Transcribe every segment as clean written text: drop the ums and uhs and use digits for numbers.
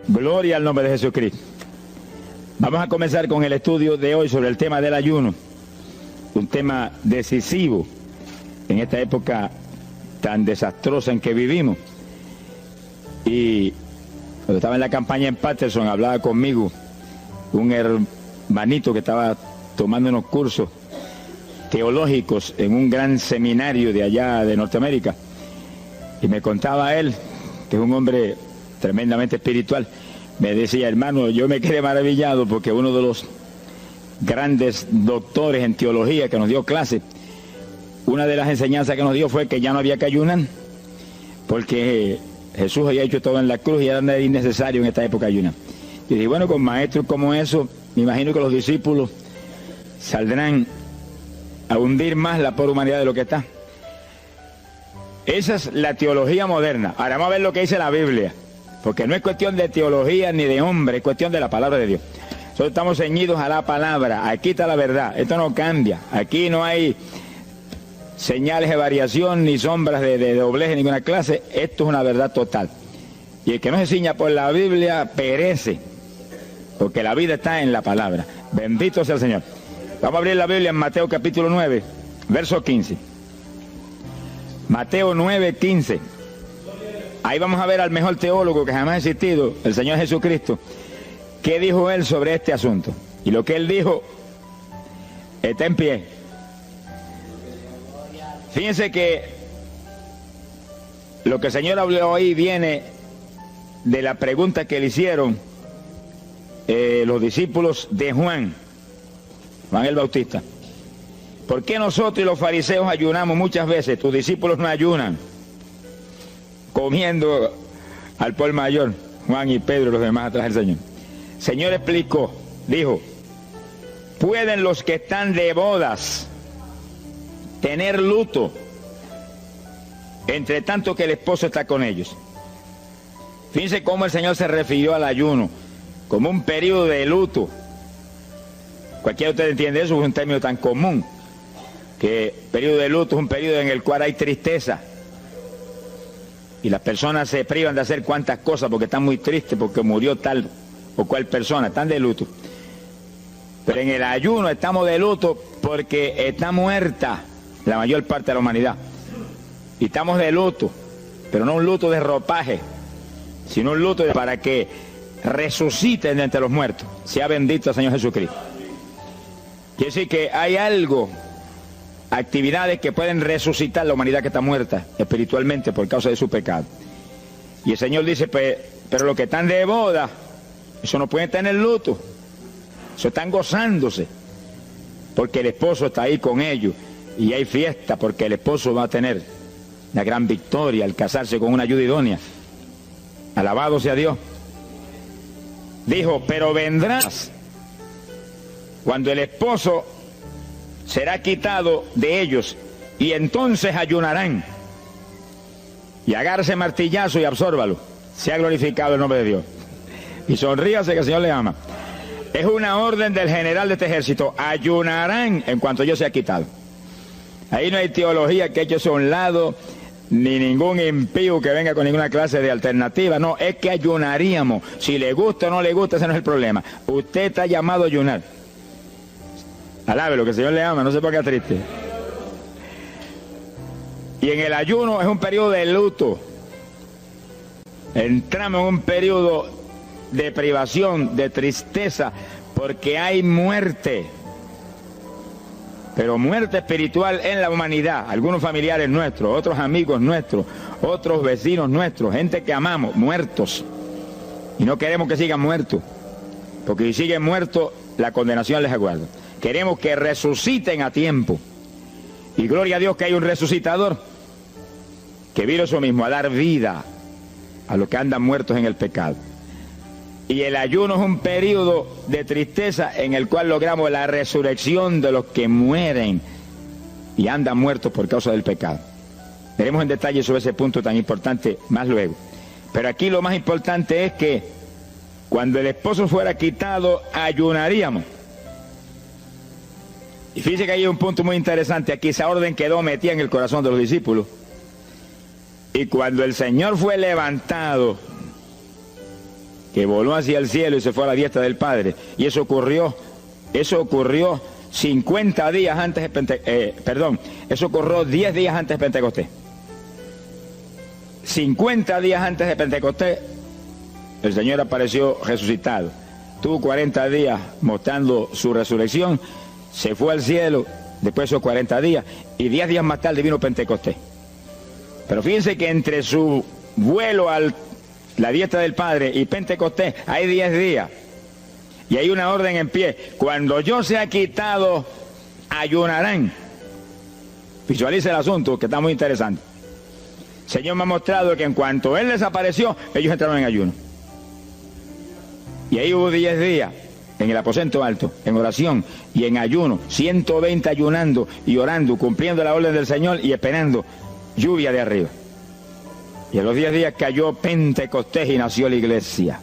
Gloria al nombre de Jesucristo. Vamos a comenzar con el estudio de hoy sobre el tema del ayuno, un tema decisivo en esta época tan desastrosa en que vivimos. Y cuando estaba en la campaña en Patterson, hablaba conmigo un hermanito que estaba tomando unos cursos teológicos en un gran seminario de allá de Norteamérica, y me contaba él, que es un hombre tremendamente espiritual, me decía: hermano, yo me quedé maravillado porque uno de los grandes doctores en teología que nos dio clase, una de las enseñanzas que nos dio fue que ya no había que ayunar, porque Jesús había hecho todo en la cruz y era innecesario en esta época ayunar. Yo dije, bueno, con maestros como eso, me imagino que los discípulos saldrán a hundir más la pobre humanidad de lo que está. Esa es la teología moderna. Ahora vamos a ver lo que dice la Biblia, porque no es cuestión de teología ni de hombre, es cuestión de la palabra de Dios. Nosotros estamos ceñidos a la palabra, aquí está la verdad, esto no cambia, aquí no hay señales de variación ni sombras de doblez de ninguna clase, esto es una verdad total. Y el que no se ciña por la Biblia perece, porque la vida está en la palabra. Bendito sea el Señor. Vamos a abrir la Biblia en Mateo capítulo 9, verso 15. Mateo 9, 15. Ahí vamos a ver al mejor teólogo que jamás ha existido, el Señor Jesucristo. ¿Qué dijo él sobre este asunto? Y lo que él dijo está en pie. Fíjense que lo que el Señor habló ahí viene de la pregunta que le hicieron los discípulos de Juan el Bautista. ¿Por qué nosotros y los fariseos ayunamos muchas veces? Tus discípulos no ayunan, comiendo al por mayor, Juan y Pedro y los demás atrás del Señor. El Señor explicó, dijo: ¿pueden los que están de bodas tener luto entre tanto que el esposo está con ellos? Fíjense cómo el Señor se refirió al ayuno como un periodo de luto. Cualquiera de ustedes entiende eso, es un término tan común, que periodo de luto es un periodo en el cual hay tristeza y las personas se privan de hacer cuantas cosas porque están muy tristes porque murió tal o cual persona, están de luto. Pero en el ayuno estamos de luto porque está muerta la mayor parte de la humanidad, y estamos de luto, pero no un luto de ropaje, sino un luto para que resuciten de entre los muertos. Sea bendito el Señor Jesucristo. Quiere decir que hay algo, actividades que pueden resucitar la humanidad que está muerta espiritualmente por causa de su pecado. Y el Señor dice, pero los que están de boda, eso no pueden tener luto, eso están gozándose, porque el esposo está ahí con ellos, y hay fiesta porque el esposo va a tener la gran victoria al casarse con una ayuda idónea. Alabado sea Dios. Dijo, pero vendrás cuando el esposo será quitado de ellos, y entonces ayunarán. Y agárrese martillazo y absórbalo. Sea glorificado el nombre de Dios. Y sonríase que el Señor le ama. Es una orden del general de este ejército. Ayunarán en cuanto yo sea quitado. Ahí no hay teología que eche eso a un lado, ni ningún impío que venga con ninguna clase de alternativa. No, es que ayunaríamos. Si le gusta o no le gusta, ese no es el problema. Usted está llamado a ayunar. Alábelo, que el Señor le ama, no se ponga triste. Y en el ayuno es un periodo de luto. Entramos en un periodo de privación, de tristeza, porque hay muerte. Pero muerte espiritual en la humanidad. Algunos familiares nuestros, otros amigos nuestros, otros vecinos nuestros, gente que amamos, muertos. Y no queremos que sigan muertos, porque si siguen muertos, la condenación les aguarda. Queremos que resuciten a tiempo. Y gloria a Dios que hay un resucitador que vino eso mismo, a dar vida a los que andan muertos en el pecado. Y el ayuno es un periodo de tristeza en el cual logramos la resurrección de los que mueren y andan muertos por causa del pecado. Veremos en detalle sobre ese punto tan importante más luego. Pero aquí lo más importante es que cuando el esposo fuera quitado, ayunaríamos. Y fíjense que hay un punto muy interesante aquí. Esa orden quedó metida en el corazón de los discípulos. Y cuando el Señor fue levantado que voló hacia el cielo y se fue a la diestra del Padre. Y eso ocurrió 50 días antes de Pentecostés. Eso ocurrió 10 días antes de Pentecostés. 50 días antes de Pentecostés, el Señor apareció resucitado. Tuvo 40 días mostrando su resurrección, se fue al cielo después de esos 40 días, y 10 días más tarde vino Pentecostés. Pero fíjense que entre su vuelo a la diestra del Padre y Pentecostés hay 10 días. Y hay una orden en pie. Cuando yo sea quitado, ayunarán. Visualice el asunto, que está muy interesante. El Señor me ha mostrado que en cuanto Él desapareció, ellos entraron en ayuno. Y ahí hubo 10 días en el aposento alto, en oración y en ayuno, 120 ayunando y orando, cumpliendo la orden del Señor y esperando lluvia de arriba. Y en los 10 días cayó Pentecostés y nació la iglesia.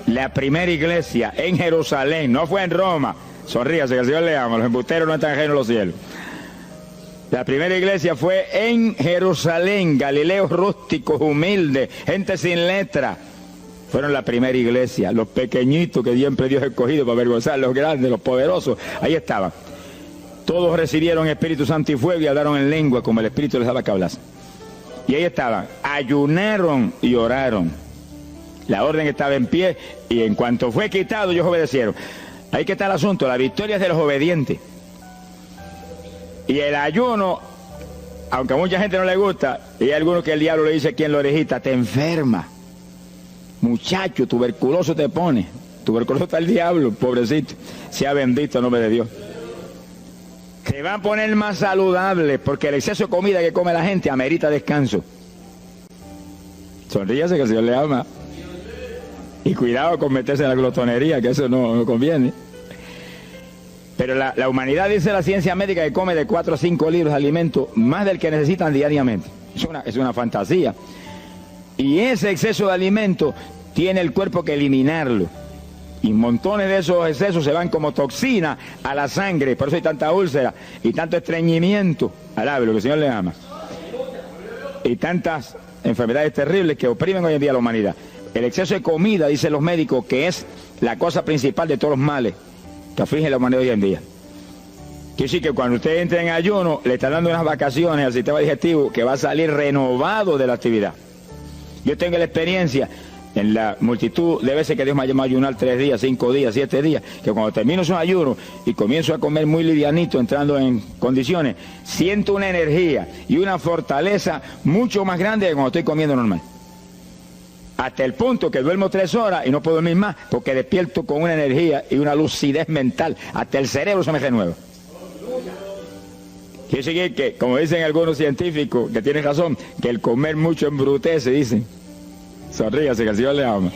La primera iglesia en Jerusalén, no fue en Roma. Sonríase, que el Señor le ama, los embusteros no están ajenos a los cielos. La primera iglesia fue en Jerusalén, galileos rústicos, humildes, gente sin letra. Fueron la primera iglesia, los pequeñitos que siempre Dios ha escogido para avergonzar a los grandes, los poderosos, ahí estaban. Todos recibieron Espíritu Santo y fuego y hablaron en lengua como el Espíritu les daba que hablasen. Y ahí estaban, ayunaron y oraron. La orden estaba en pie y en cuanto fue quitado ellos obedecieron. Ahí que está el asunto, la victoria es de los obedientes. Y el ayuno, aunque a mucha gente no le gusta, y hay algunos que el diablo le dice aquí en la orejita, te enferma. Muchacho, tuberculoso te pone. Tuberculoso está el diablo, pobrecito. Sea bendito el nombre de Dios. Se va a poner más saludable porque el exceso de comida que come la gente amerita descanso. Sonríase que el Señor le ama. Y cuidado con meterse en la glotonería, que eso no conviene. Pero la humanidad, dice la ciencia médica, que come de 4 a 5 libros de alimento, más del que necesitan diariamente. Es una fantasía. Y ese exceso de alimento tiene el cuerpo que eliminarlo. Y montones de esos excesos se van como toxina a la sangre. Por eso hay tanta úlcera y tanto estreñimiento. Alabe lo que el Señor le ama. Y tantas enfermedades terribles que oprimen hoy en día a la humanidad. El exceso de comida, dicen los médicos, que es la cosa principal de todos los males que afligen la humanidad hoy en día. Quiere decir que cuando usted entra en ayuno, le está dando unas vacaciones al sistema digestivo que va a salir renovado de la actividad. Yo tengo la experiencia en la multitud de veces que Dios me ha llamado a ayunar 3 días, 5 días, 7 días, que cuando termino esos ayunos y comienzo a comer muy livianito, entrando en condiciones, siento una energía y una fortaleza mucho más grande que cuando estoy comiendo normal. Hasta el punto que duermo 3 horas y no puedo dormir más porque despierto con una energía y una lucidez mental. Hasta el cerebro se me renueva. Quiere decir que, como dicen algunos científicos, que tienen razón, que el comer mucho embrutece, dicen. Sonríase, que el Señor le ama.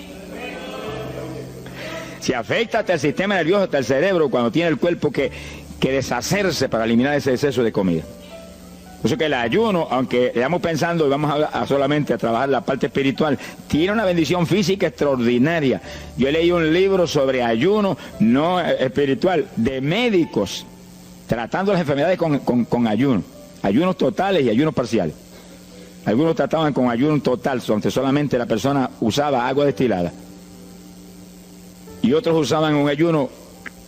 Si afecta hasta el sistema nervioso, hasta el cerebro, cuando tiene el cuerpo que deshacerse para eliminar ese exceso de comida. Por eso que el ayuno, aunque estamos pensando y vamos solamente a trabajar la parte espiritual, tiene una bendición física extraordinaria. Yo leí un libro sobre ayuno no espiritual, de médicos, tratando las enfermedades con ayuno. Ayunos totales y ayunos parciales. Algunos trataban con ayuno total, donde solamente la persona usaba agua destilada. Y otros usaban un ayuno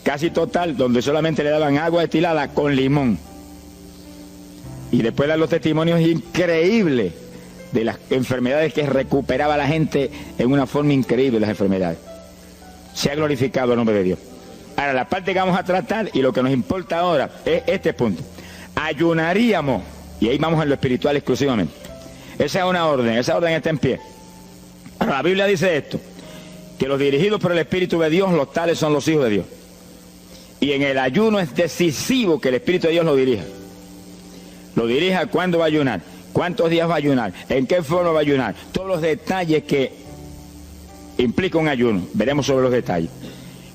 casi total, donde solamente le daban agua destilada con limón. Y después dan los testimonios increíbles de las enfermedades que recuperaba la gente en una forma increíble, las enfermedades. Se ha glorificado el nombre de Dios. Ahora, la parte que vamos a tratar y lo que nos importa ahora es este punto. Ayunaríamos, y ahí vamos en lo espiritual exclusivamente. Esa es una orden, esa orden está en pie. Ahora, la Biblia dice esto, que los dirigidos por el Espíritu de Dios, los tales son los hijos de Dios. Y en el ayuno es decisivo que el Espíritu de Dios lo dirija. Lo dirija cuándo va a ayunar, cuántos días va a ayunar, en qué forma va a ayunar, todos los detalles que implica un ayuno, veremos sobre los detalles.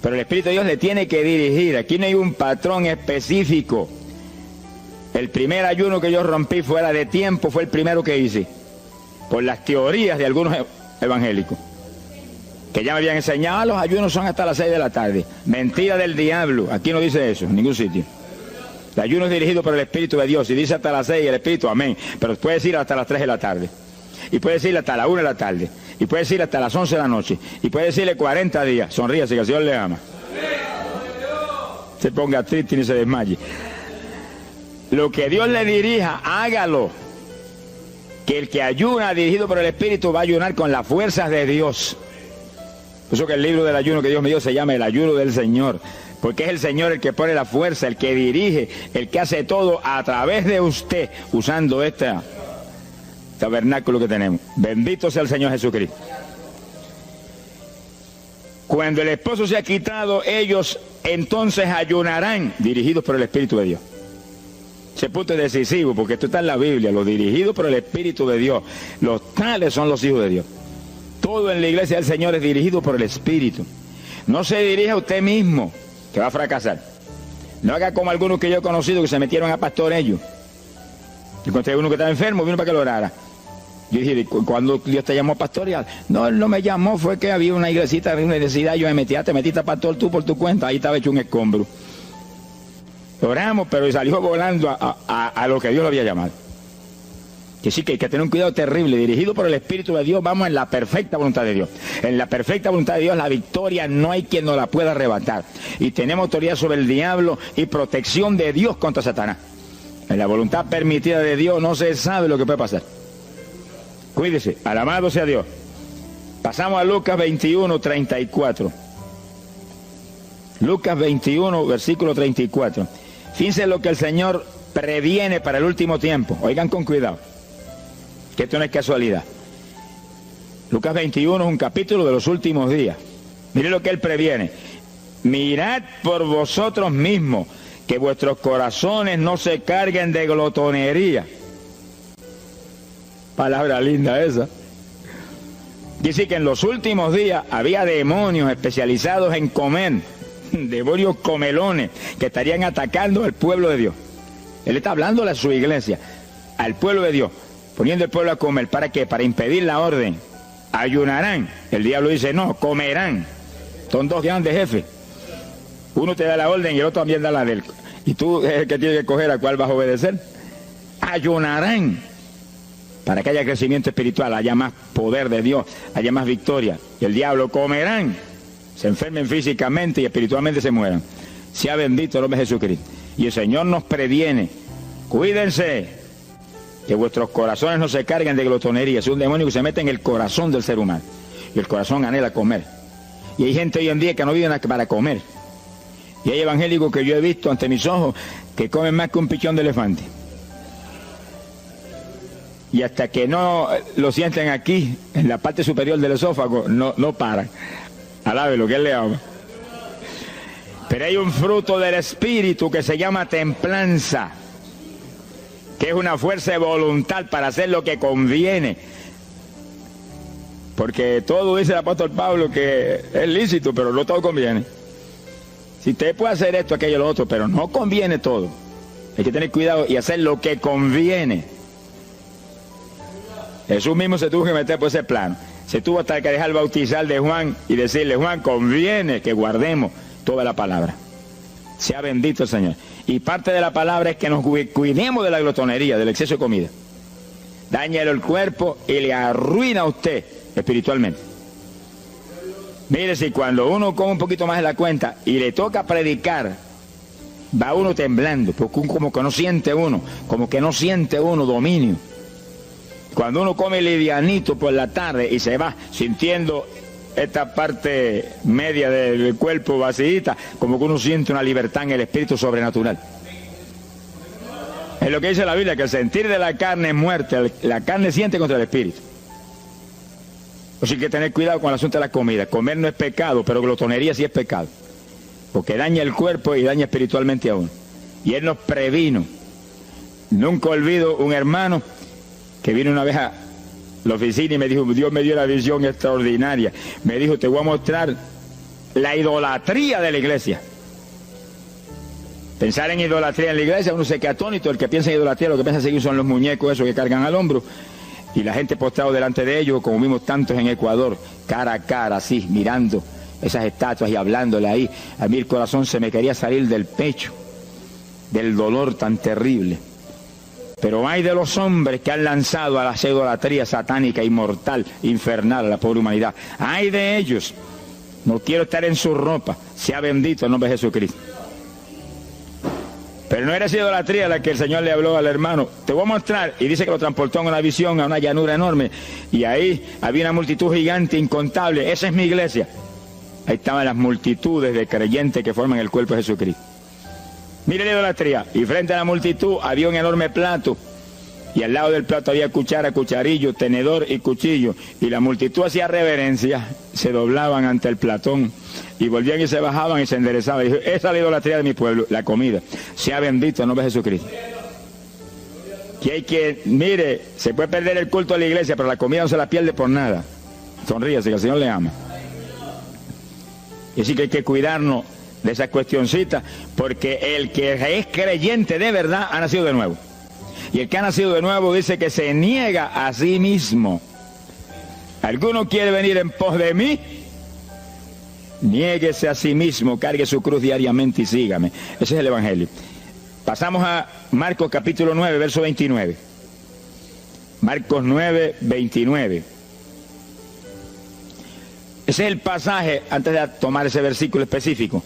Pero el Espíritu de Dios le tiene que dirigir, aquí no hay un patrón específico. El primer ayuno que yo rompí fuera de tiempo fue el primero que hice, por las teorías de algunos evangélicos, que ya me habían enseñado, los ayunos son hasta las 6 de la tarde. Mentira del diablo, aquí no dice eso, en ningún sitio. El ayuno es dirigido por el Espíritu de Dios, y dice hasta las 6 el Espíritu, amén, pero puede decir hasta las 3 de la tarde, y puede decir hasta la 1 de la tarde, Y puede decirle hasta las 11 de la noche. Y puede decirle 40 días. Sonríase que el Señor le ama. Se ponga triste y ni se desmaye. Lo que Dios le dirija, hágalo. Que el que ayuna dirigido por el Espíritu va a ayunar con las fuerzas de Dios. Por eso que el libro del ayuno que Dios me dio se llama el ayuno del Señor. Porque es el Señor el que pone la fuerza, el que dirige, el que hace todo a través de usted, usando este tabernáculo que tenemos. Bendito sea el Señor Jesucristo. Cuando el esposo se ha quitado, ellos entonces ayunarán, dirigidos por el Espíritu de Dios. Ese punto es decisivo, porque esto está en la Biblia, los dirigidos por el Espíritu de Dios. Los tales son los hijos de Dios. Todo en la iglesia del Señor es dirigido por el Espíritu. No se dirija a usted mismo, que va a fracasar. No haga como algunos que yo he conocido que se metieron a pastor ellos. Yo encontré uno que estaba enfermo, vino para que lo orara. Yo dije, ¿cuándo Dios te llamó a pastorear? No, él no me llamó, fue que había una iglesita, había una necesidad, yo me metí, te metiste a pastor tú por tu cuenta, ahí estaba hecho un escombro. Oramos, pero salió volando a lo que Dios lo había llamado. Que sí, que hay que tener un cuidado terrible, dirigido por el Espíritu de Dios, vamos en la perfecta voluntad de Dios. En la perfecta voluntad de Dios, la victoria no hay quien nos la pueda arrebatar. Y tenemos autoridad sobre el diablo y protección de Dios contra Satanás. En la voluntad permitida de Dios no se sabe lo que puede pasar. Cuídese, alabado sea Dios. Pasamos a Lucas 21, 34. Lucas 21, versículo 34. Fíjense lo que el Señor previene para el último tiempo. Oigan con cuidado, que esto no es casualidad. Lucas 21 es un capítulo de los últimos días. Miren lo que Él previene. Mirad por vosotros mismos, que vuestros corazones no se carguen de glotonería. Palabra linda esa. Dice que en los últimos días había demonios especializados en comer, demonios comelones que estarían atacando al pueblo de Dios. Él está hablando a su iglesia, al pueblo de Dios, poniendo el pueblo a comer. ¿Para qué? Para impedir la orden. Ayunarán. El diablo dice no, comerán. Son dos grandes jefes. Uno te da la orden y el otro también da la del. Y tú es el que tiene que escoger a cuál vas a obedecer. Ayunarán. Para que haya crecimiento espiritual, haya más poder de Dios, haya más victoria. Y el diablo comerán, se enfermen físicamente y espiritualmente se mueran. Sea bendito el nombre de Jesucristo. Y el Señor nos previene, cuídense, que vuestros corazones no se carguen de glotonería. Es un demonio que se mete en el corazón del ser humano. Y el corazón anhela comer. Y hay gente hoy en día que no vive para comer. Y hay evangélicos que yo he visto ante mis ojos que comen más que un pichón de elefante. Y hasta que no lo sienten aquí, en la parte superior del esófago, no paran. Alabe lo que Él le ama. Pero hay un fruto del Espíritu que se llama templanza, que es una fuerza de voluntad para hacer lo que conviene. Porque todo dice el apóstol Pablo que es lícito, pero no todo conviene. Si usted puede hacer esto, aquello, lo otro, pero no conviene todo. Hay que tener cuidado y hacer lo que conviene. Jesús mismo se tuvo que meter por ese plano. Se tuvo hasta que dejar bautizar de Juan y decirle, Juan, conviene que guardemos toda la palabra. Sea bendito el Señor. Y parte de la palabra es que nos cuidemos de la glotonería, del exceso de comida. Daña el cuerpo y le arruina a usted espiritualmente. Mire, si cuando uno come un poquito más de la cuenta y le toca predicar, va uno temblando, porque como que no siente uno dominio. Cuando uno come livianito por la tarde y se va sintiendo esta parte media del cuerpo vacíita, como que uno siente una libertad en el espíritu sobrenatural. Es lo que dice la Biblia, que el sentir de la carne es muerte, la carne siente contra el espíritu. Así que hay que tener cuidado con el asunto de la comida. Comer no es pecado, pero glotonería sí es pecado, porque daña el cuerpo y daña espiritualmente a uno. Y Él nos previno. Nunca olvido un hermano que vino una vez a la oficina y me dijo, Dios me dio una visión extraordinaria. Me dijo, te voy a mostrar la idolatría de la iglesia. Pensar en idolatría en la iglesia, uno se queda atónito. El que piensa en idolatría, lo que piensa seguir son los muñecos esos que cargan al hombro. Y la gente postrado delante de ellos, como vimos tantos en Ecuador, cara a cara, así, mirando esas estatuas y hablándole ahí. A mí el corazón se me quería salir del pecho, del dolor tan terrible. Pero hay de los hombres que han lanzado a la idolatría satánica, inmortal, infernal a la pobre humanidad. Hay de ellos. No quiero estar en su ropa. Sea bendito el nombre de Jesucristo. Pero no era esa idolatría la que el Señor le habló al hermano. Te voy a mostrar. Y dice que lo transportó en una visión a una llanura enorme. Y ahí había una multitud gigante, incontable. Esa es mi iglesia. Ahí estaban las multitudes de creyentes que forman el cuerpo de Jesucristo. Mire la idolatría. Y frente a la multitud había un enorme plato. Y al lado del plato había cuchara, cucharillo, tenedor y cuchillo. Y la multitud hacía reverencia, se doblaban ante el platón. Y volvían y se bajaban y se enderezaban. Y dijo, esa es la idolatría de mi pueblo, la comida. Sea bendito el nombre de Jesucristo. Que hay que, mire, se puede perder el culto de la iglesia, pero la comida no se la pierde por nada. Sonríase, que el Señor le ama. Y así que hay que cuidarnos de esa cuestioncita, porque el que es creyente de verdad ha nacido de nuevo. Y el que ha nacido de nuevo dice que se niega a sí mismo. ¿Alguno quiere venir en pos de mí? Niéguese a sí mismo, cargue su cruz diariamente y sígame. Ese es el Evangelio. Pasamos a Marcos capítulo 9, verso 29. Marcos 9, 29. Ese es el pasaje, antes de tomar ese versículo específico,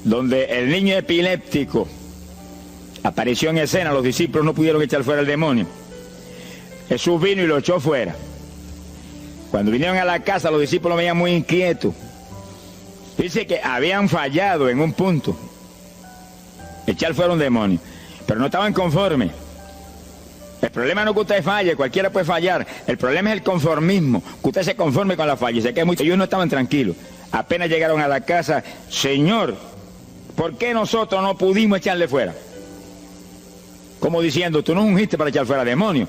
donde el niño epiléptico apareció en escena. Los discípulos no pudieron echar fuera el demonio. Jesús vino y lo echó fuera. Cuando vinieron a la casa, los discípulos lo veían muy inquietos. Dice que habían fallado en un punto. Echar fuera un demonio. Pero no estaban conformes. El problema no es que usted falle, cualquiera puede fallar. El problema es el conformismo, que usted se conforme con la falla. Se queda muy... Ellos no estaban tranquilos. Apenas llegaron a la casa, Señor, ¿por qué nosotros no pudimos echarle fuera? Como diciendo, tú nos ungiste para echar fuera demonios.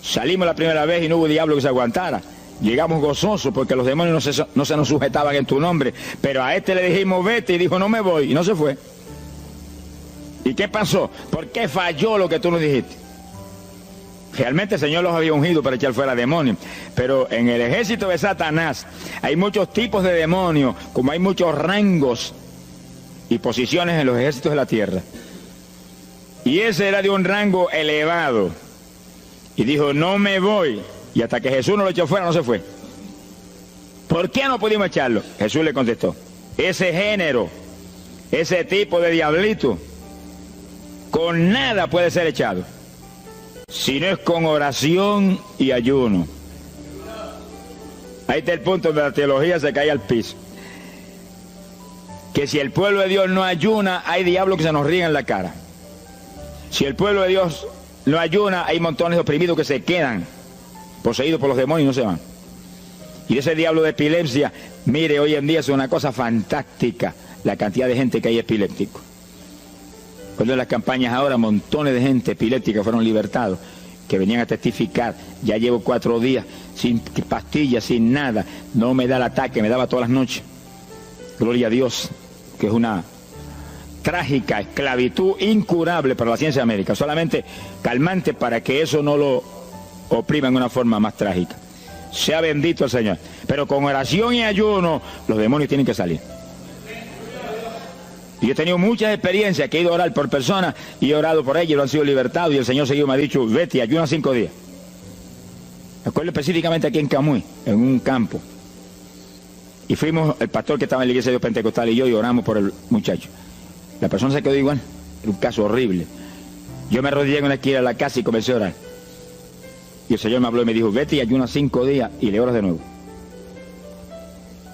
Salimos la primera vez y no hubo diablo que se aguantara. Llegamos gozosos porque los demonios no se nos sujetaban en tu nombre. Pero a este le dijimos, vete, y dijo, no me voy, y no se fue. ¿Y qué pasó? ¿Por qué falló lo que tú nos dijiste? Realmente el Señor los había ungido para echar fuera demonios. Pero en el ejército de Satanás hay muchos tipos de demonios, como hay muchos rangos y posiciones en los ejércitos de la tierra. Y ese era de un rango elevado. Y dijo, no me voy. Y hasta que Jesús no lo echó fuera, no se fue. ¿Por qué no pudimos echarlo? Jesús le contestó, ese género, ese tipo de diablito, con nada puede ser echado, si no es con oración y ayuno. Ahí está el punto donde la teología se cae al piso. Que si el pueblo de Dios no ayuna, hay diablos que se nos ríen en la cara. Si el pueblo de Dios no ayuna, hay montones de oprimidos que se quedan poseídos por los demonios y no se van. Y ese diablo de epilepsia, mire, hoy en día es una cosa fantástica la cantidad de gente que hay epiléptico. Cuando en las campañas ahora, montones de gente epiléptica fueron libertados, que venían a testificar. Ya llevo 4 días sin pastillas, sin nada, no me da el ataque, me daba todas las noches. Gloria a Dios, que es una trágica esclavitud incurable para la ciencia médica, solamente calmante para que eso no lo oprima en una forma más trágica. Sea bendito el Señor. Pero con oración y ayuno, los demonios tienen que salir. Y yo he tenido muchas experiencias que he ido a orar por personas y he orado por ellos, lo han sido libertados, y el Señor seguido me ha dicho, vete, ayuna 5 días. Me acuerdo específicamente aquí en Camuy, en un campo. Y fuimos, el pastor que estaba en la iglesia de Dios Pentecostal y yo, y oramos por el muchacho. La persona se quedó igual, era un caso horrible. Yo me arrodillé en una esquina de la casa y comencé a orar. Y el Señor me habló y me dijo, vete y ayuna 5 días y le oras de nuevo.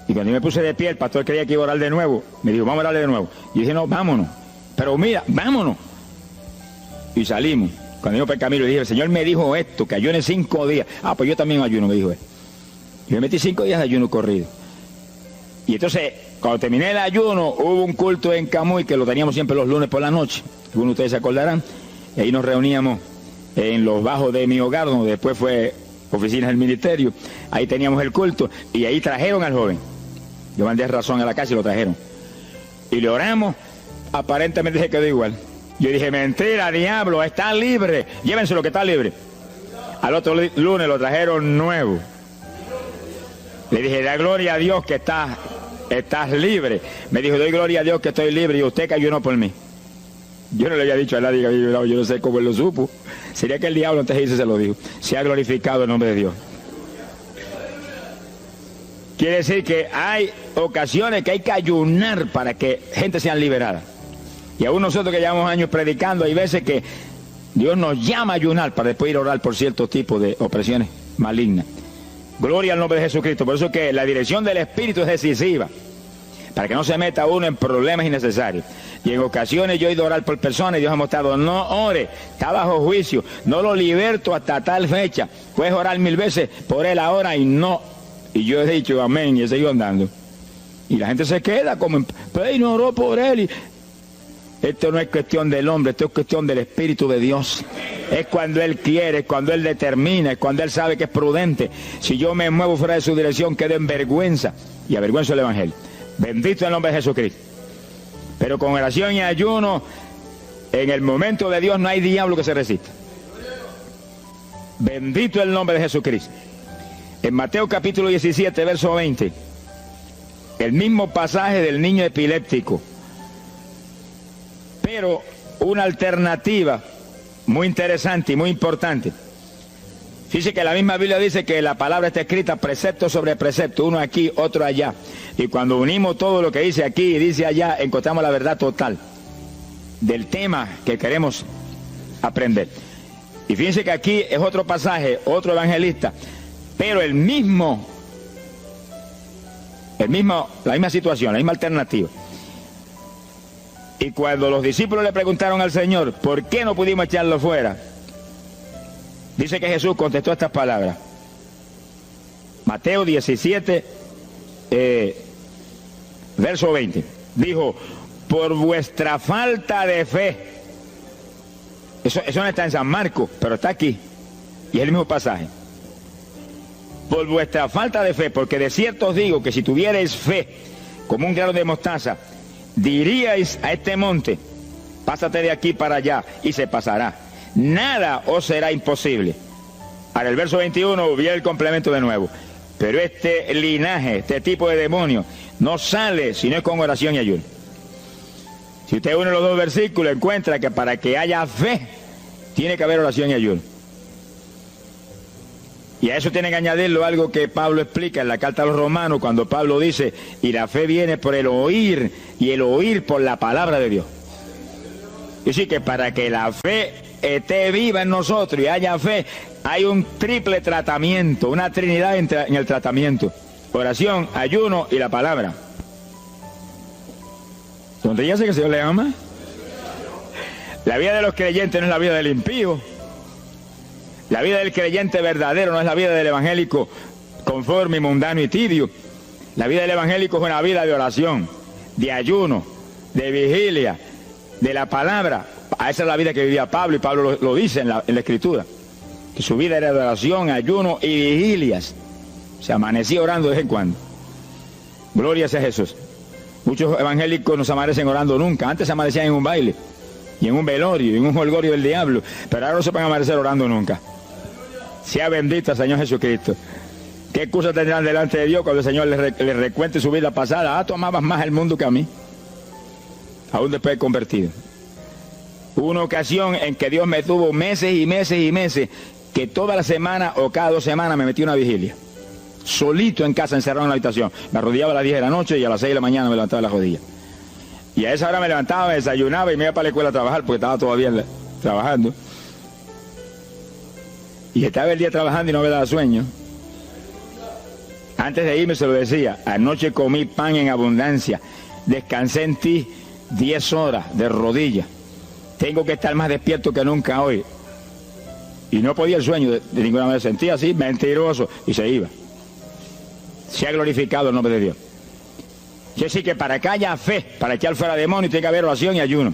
Y cuando yo me puse de pie, el pastor creía que iba a orar de nuevo. Me dijo, vamos a orarle de nuevo. Y yo dije, no, vámonos. Pero mira, vámonos. Y salimos. Cuando yo por el camino le dije, el Señor me dijo esto, que ayune 5 días. Ah, pues yo también ayuno, me dijo él. Y me metí 5 días de ayuno corrido. Y entonces, cuando terminé el ayuno, hubo un culto en Camuy, que lo teníamos siempre los lunes por la noche. Algunos de ustedes se acordarán. Y ahí nos reuníamos en los bajos de mi hogar, donde después fue oficinas del ministerio. Ahí teníamos el culto y ahí trajeron al joven. Yo mandé razón a la casa y lo trajeron. Y le oramos, aparentemente se quedó igual. Yo dije, mentira, diablo, está libre. Llévense lo que está libre. Al otro lunes lo trajeron nuevo. Le dije, da gloria a Dios que estás libre. Me dijo, doy gloria a Dios que estoy libre y usted que ayunó por mí. Yo no le había dicho a nadie que había ayunado, yo no sé cómo él lo supo. Sería que el diablo antes de irse se lo dijo. Se ha glorificado el nombre de Dios. Quiere decir que hay ocasiones que hay que ayunar para que gente sea liberada. Y aún nosotros que llevamos años predicando, hay veces que Dios nos llama a ayunar para después ir a orar por ciertos tipos de opresiones malignas. Gloria al nombre de Jesucristo. Por eso que la dirección del Espíritu es decisiva, para que no se meta uno en problemas innecesarios. Y en ocasiones yo he ido a orar por personas y Dios ha mostrado, no ore, está bajo juicio, no lo liberto hasta tal fecha. Puedes orar 1000 veces por él ahora y no. Y yo he dicho amén y he seguido andando. Y la gente se queda como, pero no oró por él. Y esto no es cuestión del hombre, esto es cuestión del Espíritu de Dios. Es cuando Él quiere, es cuando Él determina, es cuando Él sabe que es prudente. Si yo me muevo fuera de su dirección, quedo en vergüenza y avergüenzo el Evangelio. Bendito el nombre de Jesucristo. Pero con oración y ayuno, en el momento de Dios no hay diablo que se resista. Bendito el nombre de Jesucristo. En Mateo capítulo 17, verso 20, el mismo pasaje del niño epiléptico, pero una alternativa muy interesante y muy importante. Fíjese que la misma Biblia dice que la palabra está escrita precepto sobre precepto, uno aquí, otro allá. Y cuando unimos todo lo que dice aquí y dice allá, encontramos la verdad total del tema que queremos aprender. Y fíjense que aquí es otro pasaje, otro evangelista, pero la misma situación, la misma alternativa. Y cuando los discípulos le preguntaron al Señor, ¿por qué no pudimos echarlo fuera? Dice que Jesús contestó estas palabras. Mateo 17, verso 20. Dijo, por vuestra falta de fe. Eso no está en San Marcos, pero está aquí. Y es el mismo pasaje. Por vuestra falta de fe, porque de cierto os digo que si tuvierais fe como un grano de mostaza, diríais a este monte, pásate de aquí para allá, y se pasará. Nada os será imposible. Ahora el verso 21 viene el complemento de nuevo. Pero este linaje, este tipo de demonio, no sale si no es con oración y ayuno. Si usted une los dos versículos, encuentra que para que haya fe, tiene que haber oración y ayuno. Y a eso tiene que añadirlo algo que Pablo explica en la carta a los Romanos, cuando Pablo dice, y la fe viene por el oír, y el oír por la palabra de Dios. Y así que para que la fe esté viva en nosotros y haya fe, hay un triple tratamiento, una trinidad en el tratamiento: oración, ayuno y la palabra. Sonríase que el Señor le ama. La vida de los creyentes no es la vida del impío. La vida del creyente verdadero no es la vida del evangélico conforme, mundano y tibio. La vida del evangélico es una vida de oración, de ayuno, de vigilia, de la palabra. Esa es la vida que vivía Pablo, y Pablo lo dice en la Escritura, que su vida era de oración, ayuno y vigilias. Se amanecía orando de vez en cuando. Gloria sea Jesús. Muchos evangélicos no se amanecen orando nunca. Antes se amanecían en un baile, y en un velorio, y en un jolgorio del diablo, pero ahora no se van a amanecer orando nunca. Sea bendito el Señor Jesucristo. ¿Qué excusa tendrán delante de Dios cuando el Señor les recuente su vida pasada? Ah, tú amabas más el mundo que a mí, aún después de convertido. Hubo una ocasión en que Dios me tuvo meses y meses y meses, que toda la semana o cada 2 semanas me metí a una vigilia, solito en casa, encerrado en la habitación. Me arrodillaba a las 10 de la noche y a las 6 de la mañana me levantaba las rodillas. Y a esa hora me levantaba, me desayunaba y me iba para la escuela a trabajar, porque estaba todavía trabajando. Y estaba el día trabajando y no me daba sueño. Antes de irme se lo decía: anoche comí pan en abundancia, descansé en ti 10 horas de rodillas, tengo que estar más despierto que nunca hoy. Y no podía el sueño de ninguna manera, sentía así, mentiroso, y se iba. Se ha glorificado el nombre de Dios. Quiere decir que para que haya fe, para echar fuera demonios, tiene que haber oración y ayuno.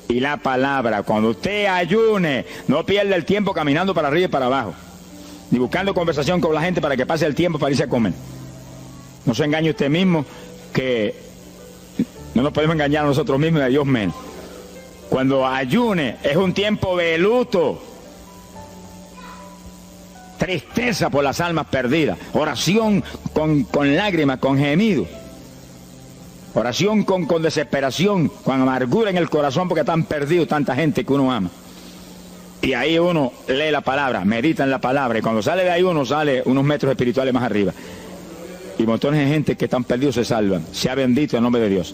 Y la palabra, cuando usted ayune, no pierda el tiempo caminando para arriba y para abajo, ni buscando conversación con la gente para que pase el tiempo para irse a comer. No se engañe usted mismo, que no nos podemos engañar a nosotros mismos y a Dios menos. Cuando ayune es un tiempo de luto, tristeza por las almas perdidas, oración con lágrimas, con gemidos, oración con desesperación, con amargura en el corazón porque están perdidos tanta gente que uno ama. Y ahí uno lee la palabra, medita en la palabra, y cuando sale de ahí uno sale unos metros espirituales más arriba. Y montones de gente que están perdidos se salvan. Sea bendito el nombre de Dios.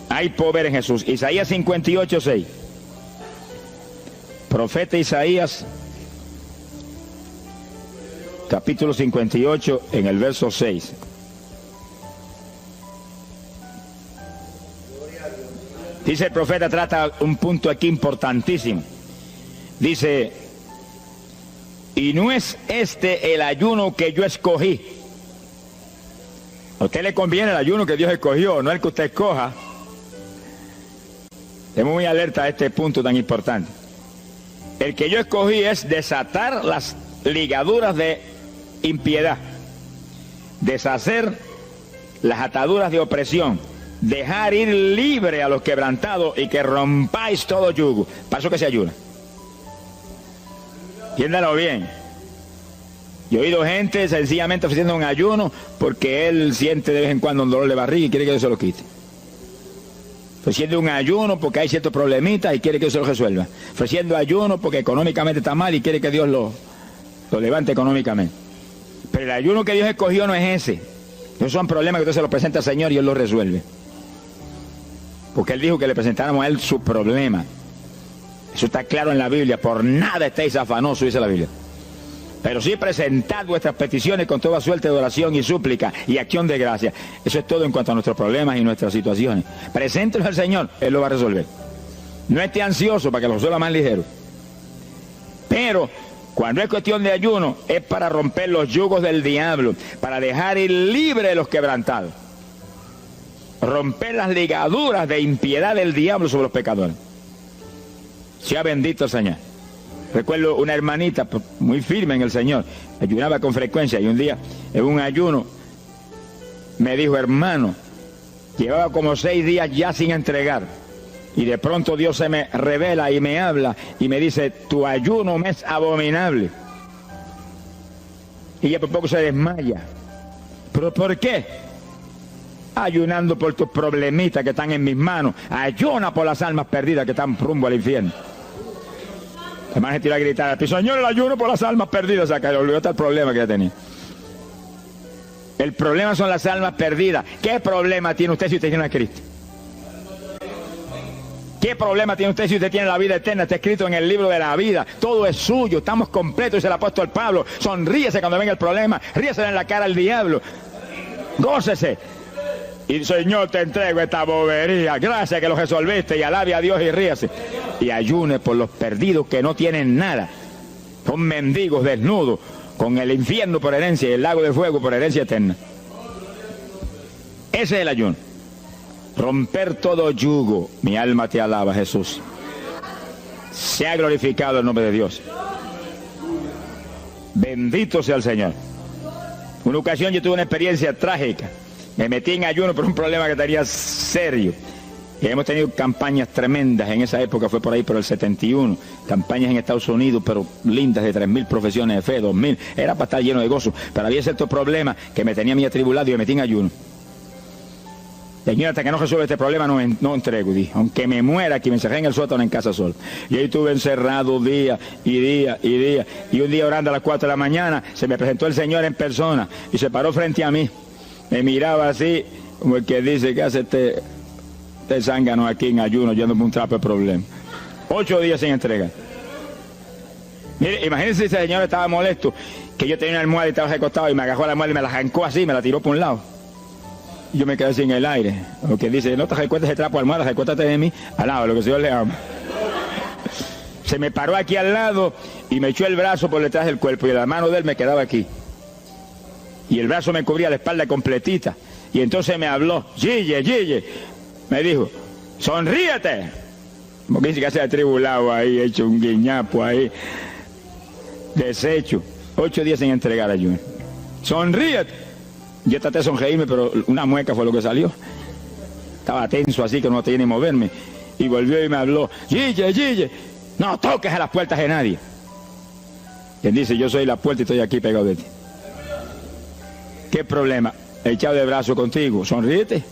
Hay poder en Jesús. Isaías 58:6. Profeta Isaías, capítulo 58, en el verso 6. Dice el profeta, trata un punto aquí importantísimo. Dice, y no es este el ayuno que yo escogí. A usted le conviene el ayuno que Dios escogió, no el que usted escoja. Estemos muy alerta a este punto tan importante. El que yo escogí es desatar las ligaduras de impiedad, deshacer las ataduras de opresión, dejar ir libre a los quebrantados y que rompáis todo yugo. Para eso que se ayuna. Entiéndalo bien. Yo he oído gente sencillamente ofreciendo un ayuno porque él siente de vez en cuando un dolor de barriga y quiere que Dios se lo quite. Ofreciendo un ayuno porque hay ciertos problemitas y quiere que Dios se lo resuelva. Ofreciendo ayuno porque económicamente está mal y quiere que Dios lo levante económicamente. Pero el ayuno que Dios escogió no es ese. Esos son problemas que usted se los presenta al Señor y Él los resuelve. Porque Él dijo que le presentáramos a Él su problema. Eso está claro en la Biblia. Por nada estéis afanosos, dice la Biblia. Pero sí presentad vuestras peticiones con toda suerte de oración y súplica y acción de gracia. Eso es todo en cuanto a nuestros problemas y nuestras situaciones. Preséntelos al Señor, Él lo va a resolver. No esté ansioso para que lo resuelva más ligero. Pero cuando es cuestión de ayuno, es para romper los yugos del diablo, para dejar ir libre a los quebrantados. Romper las ligaduras de impiedad del diablo sobre los pecadores. Sea bendito el Señor. Recuerdo una hermanita muy firme en el Señor, ayunaba con frecuencia y un día en un ayuno me dijo, hermano, llevaba como 6 días ya sin entregar y de pronto Dios se me revela y me habla y me dice, tu ayuno me es abominable. Y ella por poco se desmaya. ¿Pero por qué? Ayunando por tus problemitas que están en mis manos. Ayuna por las almas perdidas que están rumbo al infierno. Además se tiró a gritar, Señor, el ayuno por las almas perdidas. O sea, que le olvidó hasta el problema que ya tenía. El problema son las almas perdidas. ¿Qué problema tiene usted si usted tiene a Cristo? ¿Qué problema tiene usted si usted tiene la vida eterna? Está escrito en el libro de la vida. Todo es suyo, estamos completos, dice el apóstol Pablo. Sonríese cuando venga el problema, ríese en la cara al diablo. Gócese. Y Señor, te entrego esta bobería. Gracias que lo resolviste y alabe a Dios y ríase. Y ayune por los perdidos que no tienen nada. Son mendigos desnudos, con el infierno por herencia y el lago de fuego por herencia eterna. Ese es el ayuno. Romper todo yugo. Mi alma te alaba, Jesús. Sea glorificado el nombre de Dios. Bendito sea el Señor. Una ocasión yo tuve una experiencia trágica. Me metí en ayuno por un problema que tenía serio. Y hemos tenido campañas tremendas. En esa época fue por ahí por el 71. Campañas en Estados Unidos, pero lindas, de 3.000 profesiones de fe, 2.000. Era para estar lleno de gozo. Pero había ciertos problemas que me tenía a mí atribulado y me metí en ayuno. Señor, hasta que no resuelva este problema no entrego. Dije, aunque me muera aquí, me encerré en el sótano en casa solo. Y ahí estuve encerrado día y día y día. Y un día orando a las 4 de la mañana, se me presentó el Señor en persona y se paró frente a mí. Me miraba así, como el que dice, ¿qué hace este zángano aquí en ayuno, yéndome un trapo de problema? 8 días sin entrega. Mire, imagínense si el Señor estaba molesto, que yo tenía una almohada y estaba recostado y me agarró la almohada y me la arrancó así, me la tiró por un lado. Y yo me quedé así en el aire. O que dice, no te recuestes ese trapo de almohada, recuéstate de mí, al lado, lo que el Señor le ama. Se me paró aquí al lado y me echó el brazo por detrás del cuerpo y la mano de él me quedaba aquí. Y el brazo me cubría la espalda completita. Y entonces me habló, Gille, me dijo, sonríete. Porque dice que se ha atribulado ahí, hecho un guiñapo ahí, deshecho. 8 días sin entregar ayuno. Sonríete. Yo traté de sonreírme, pero una mueca fue lo que salió. Estaba tenso así que no tenía ni moverme. Y volvió y me habló, Gille, no toques a las puertas de nadie. Quien dice, yo soy la puerta y estoy aquí pegado de ti. ¿Qué problema? Echado de brazo contigo, sonríete.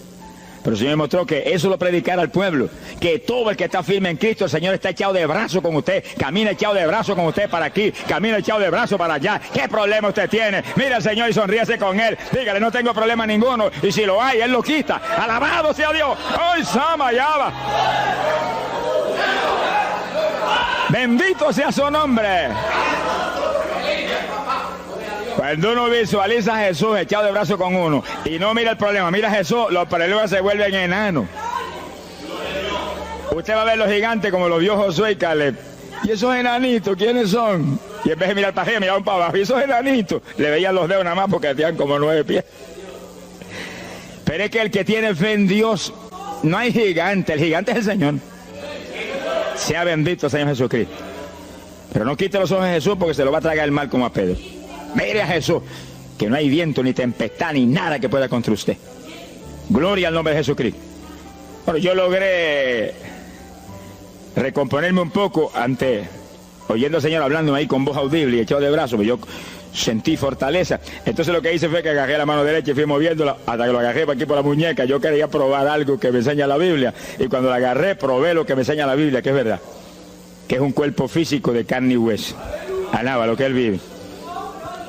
Pero el Señor me mostró que eso lo predicara al pueblo, que todo el que está firme en Cristo, el Señor está echado de brazo con usted, camina echado de brazo con usted para aquí, camina echado de brazo para allá. ¿Qué problema usted tiene? Mira al Señor y sonríese con Él, dígale, no tengo problema ninguno, y si lo hay, Él lo quita. Alabado sea Dios. ¡Ay, Sama, Yaba! Bendito sea su nombre. Cuando uno visualiza a Jesús echado de brazo con uno y no mira el problema, mira a Jesús, los problemas se vuelven enanos. Usted va a ver los gigantes como los vio Josué y Caleb. ¿Y esos enanitos quiénes son? Y en vez de mirar para arriba, miraban para abajo. ¿Y esos enanitos? Le veían los dedos nada más porque tenían como 9 pies. Pero es que el que tiene fe en Dios, no hay gigante, el gigante es el Señor. Sea bendito el Señor Jesucristo. Pero no quite los ojos de Jesús porque se lo va a tragar el mal como a Pedro. Mire a Jesús, que no hay viento, ni tempestad, ni nada que pueda contra usted. Gloria al nombre de Jesucristo. Bueno, yo logré recomponerme un poco oyendo al Señor hablando ahí con voz audible y echado de brazos, yo sentí fortaleza. Entonces lo que hice fue que agarré la mano derecha y fui moviéndola hasta que lo agarré por aquí por la muñeca. Yo quería probar algo que me enseña la Biblia, y cuando la agarré probé lo que me enseña la Biblia, que es verdad, que es un cuerpo físico de carne y hueso. Alaba lo que Él vive.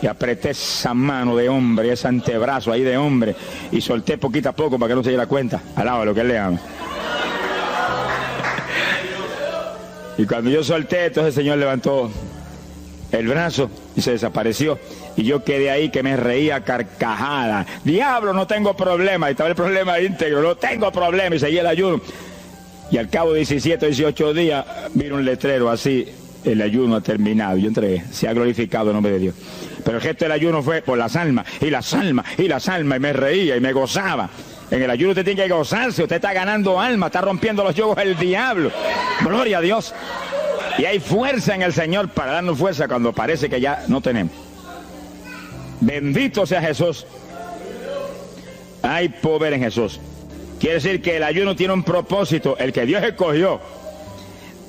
Y apreté esa mano de hombre, ese antebrazo ahí de hombre, y solté poquito a poco para que no se diera cuenta. Alaba lo que Él le ama. Y cuando yo solté, entonces el Señor levantó el brazo y se desapareció. Y yo quedé ahí que me reía carcajada. Diablo, no tengo problema. Y estaba el problema íntegro, no tengo problema. Y seguí el ayuno. Y al cabo de 17 o 18 días, vino un letrero así: el ayuno ha terminado. Yo entregué, se ha glorificado el nombre de Dios. Pero el gesto del ayuno fue por las almas, y las almas, y las almas, y me reía y me gozaba. En el ayuno usted tiene que gozarse, usted está ganando alma, está rompiendo los yugos del diablo. Gloria a Dios. Y hay fuerza en el Señor para darnos fuerza cuando parece que ya no tenemos. Bendito sea Jesús. Hay poder en Jesús. Quiere decir que el ayuno tiene un propósito, el que Dios escogió.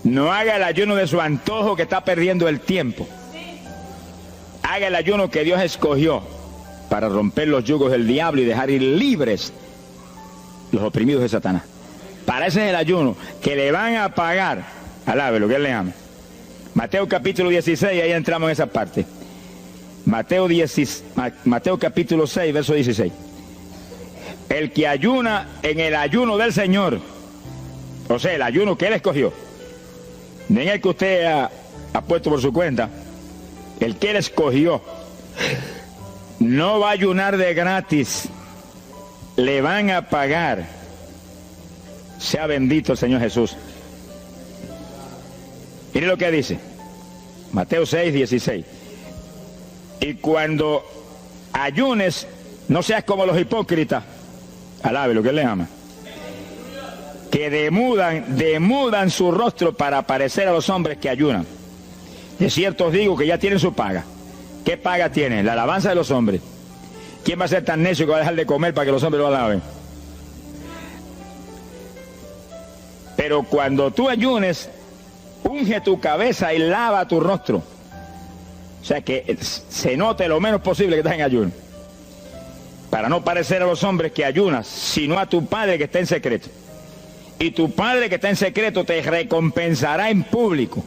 No haga el ayuno de su antojo, que está perdiendo el tiempo. Haga el ayuno que Dios escogió para romper los yugos del diablo y dejar ir libres los oprimidos de Satanás. Para ese es el ayuno que le van a pagar. Alabe lo que Él le ama. Mateo capítulo 16, ahí entramos en esa parte. Mateo capítulo 6, verso 16. El que ayuna en el ayuno del Señor, o sea, el ayuno que Él escogió, no en el que usted ha puesto por su cuenta, el que Él escogió, no va a ayunar de gratis, le van a pagar. Sea bendito el Señor Jesús. Mire lo que dice Mateo 6, 16. Y cuando ayunes, no seas como los hipócritas. Alabe lo que Él le ama. Que demudan su rostro para parecer a los hombres que ayunan. De cierto os digo que ya tienen su paga. ¿Qué paga tienen? La alabanza de los hombres. ¿Quién va a ser tan necio que va a dejar de comer para que los hombres lo alaben? Pero cuando tú ayunes, unge tu cabeza y lava tu rostro. O sea, que se note lo menos posible que estás en ayuno. Para no parecer a los hombres que ayunas, sino a tu Padre que está en secreto. Y tu Padre que está en secreto te recompensará en público.